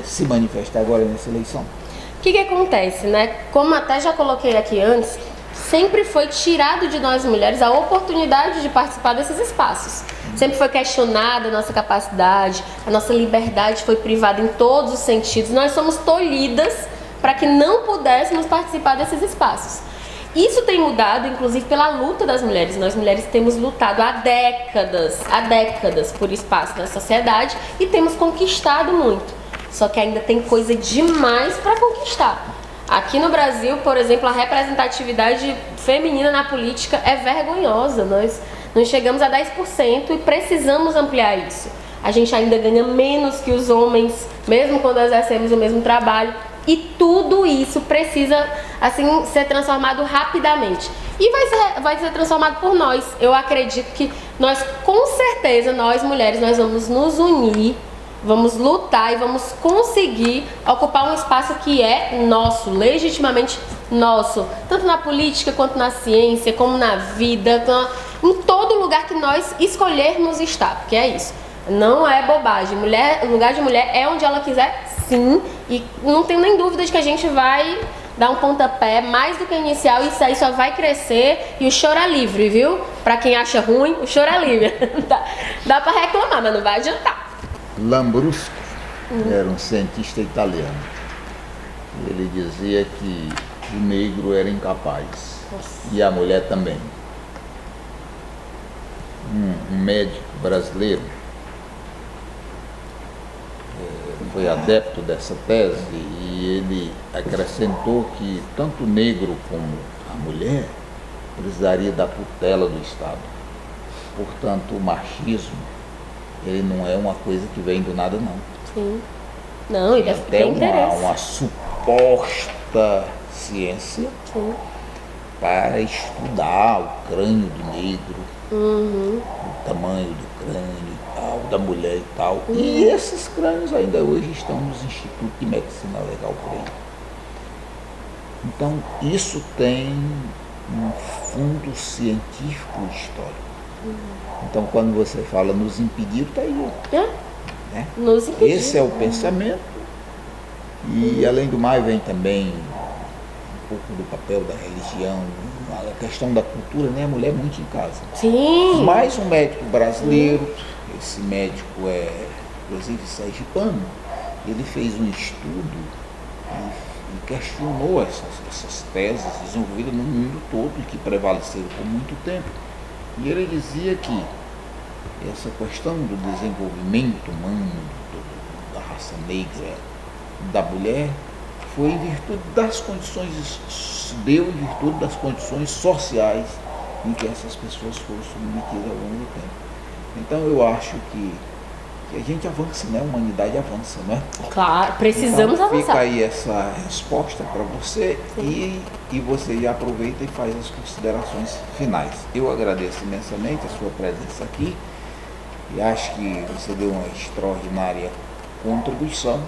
se manifestar agora nessa eleição? O que acontece, né? Como até já coloquei aqui antes, sempre foi tirado de nós mulheres a oportunidade de participar desses espaços. Sempre foi questionada a nossa capacidade, a nossa liberdade foi privada em todos os sentidos. Nós somos tolhidas para que não pudéssemos participar desses espaços. Isso tem mudado, inclusive, pela luta das mulheres. Nós mulheres temos lutado há décadas por espaço na sociedade e temos conquistado muito. Só que ainda tem coisa demais para conquistar. Aqui no Brasil, por exemplo, a representatividade feminina na política é vergonhosa. Nós não chegamos a 10% e precisamos ampliar isso. A gente ainda ganha menos que os homens, mesmo quando exercemos o mesmo trabalho. E tudo isso precisa, assim, ser transformado rapidamente. E vai ser transformado por nós. Eu acredito que nós, com certeza, nós mulheres, nós vamos nos unir, vamos lutar e vamos conseguir ocupar um espaço que é nosso, legitimamente nosso. Tanto na política, quanto na ciência, como na vida, em todo lugar que nós escolhermos estar. Porque é isso. Não é bobagem. O lugar de mulher é onde ela quiser, sim, e não tenho nem dúvida de que a gente vai dar um pontapé mais do que inicial, e isso aí só vai crescer, e o choro é livre, viu? Pra quem acha ruim, o choro é livre. Dá pra reclamar, mas não vai adiantar. Lambrusco era um cientista italiano. Ele dizia que o negro era incapaz. Nossa. E a mulher também. Um médico brasileiro foi adepto dessa tese e ele acrescentou que tanto o negro como a mulher precisaria da tutela do Estado. Portanto, o machismo, ele não é uma coisa que vem do nada, não. Sim. Não, ele até tem interesse. Uma suposta ciência, sim, para estudar o crânio do negro, uhum, o tamanho do crânio e tal, da mulher e tal. Uhum. E esses crânios ainda hoje estão nos institutos de medicina legal por aí. Então, isso tem um fundo científico e histórico. Uhum. Então, quando você fala nos impedir, está aí. Né? Nos impedir. Esse é o pensamento. E, além do mais, vem também um pouco do papel da religião, a questão da cultura, né? A mulher muito em casa. Sim. Mais um médico brasileiro, esse médico é, inclusive, sergipano, ele fez um estudo e questionou essas teses desenvolvidas no mundo todo e que prevaleceram por muito tempo. E ele dizia que essa questão do desenvolvimento humano, da raça negra, da mulher, foi em virtude das condições, se deu em virtude das condições sociais em que essas pessoas foram submetidas ao longo do tempo. Então eu acho que a gente avança, né? A humanidade avança, né? Claro, precisamos então, avançar. Fica aí essa resposta para você e você já aproveita e faz as considerações finais. Eu agradeço imensamente a sua presença aqui e acho que você deu uma extraordinária contribuição.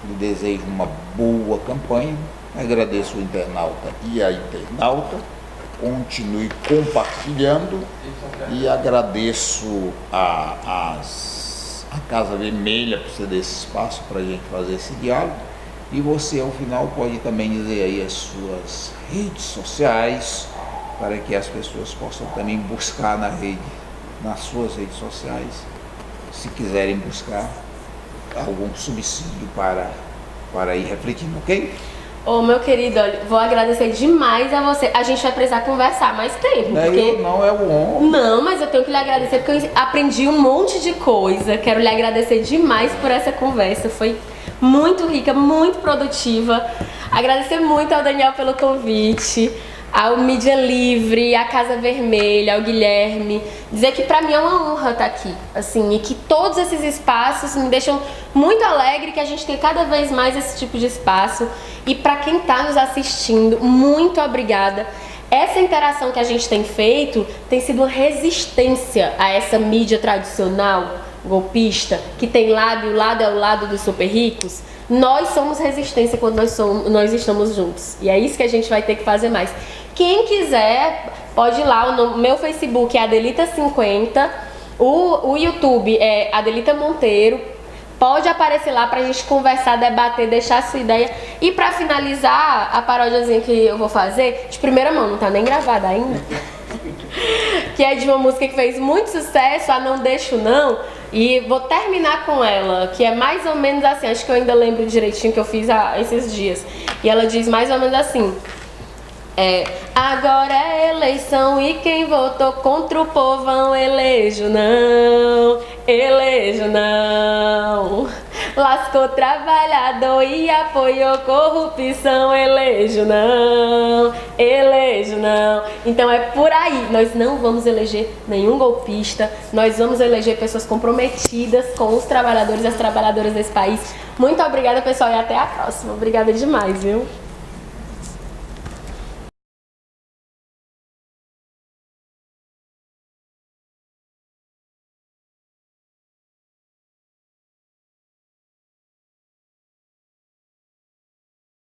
Eu desejo uma boa campanha, agradeço o internauta e a internauta, continue compartilhando e agradeço a Casa Vermelha por ceder esse espaço para a gente fazer esse diálogo. E você, ao final, pode também dizer aí as suas redes sociais, para que as pessoas possam também buscar nas suas redes sociais, se quiserem buscar algum subsídio para ir refletindo, ok? Ô, meu querido, olha, vou agradecer demais a você. A gente vai precisar conversar mais tempo. Porque... Não é o homem. Não, mas eu tenho que lhe agradecer porque eu aprendi um monte de coisa. Quero lhe agradecer demais por essa conversa. Foi muito rica, muito produtiva. Agradecer muito ao Daniel pelo convite. ao Mídia Livre, à Casa Vermelha, ao Guilherme, dizer que pra mim é uma honra estar aqui, assim, e que todos esses espaços me deixam muito alegre que a gente tenha cada vez mais esse tipo de espaço. E pra quem tá nos assistindo, muito obrigada. Essa interação que a gente tem feito tem sido uma resistência a essa mídia tradicional, golpista, que tem lado e o lado é o lado dos super ricos. Nós somos resistência quando nós estamos juntos. E é isso que a gente vai ter que fazer mais. Quem quiser, pode ir lá. O meu Facebook é Adelita50. O YouTube é Adelita Monteiro. Pode aparecer lá pra gente conversar, debater, deixar a sua ideia. E pra finalizar, a paródiazinha que eu vou fazer, de primeira mão, não tá nem gravada ainda. Que é de uma música que fez muito sucesso, a Não Deixo Não. E vou terminar com ela, que é mais ou menos assim, acho que eu ainda lembro direitinho que eu fiz esses dias. E ela diz mais ou menos assim: agora é eleição e quem votou contra o povão, elejo não, elejo não. Lascou trabalhador e apoiou corrupção, elejo não, elejo não. Então é por aí, nós não vamos eleger nenhum golpista, nós vamos eleger pessoas comprometidas com os trabalhadores e as trabalhadoras desse país. Muito obrigada, pessoal, e até a próxima. Obrigada demais, viu?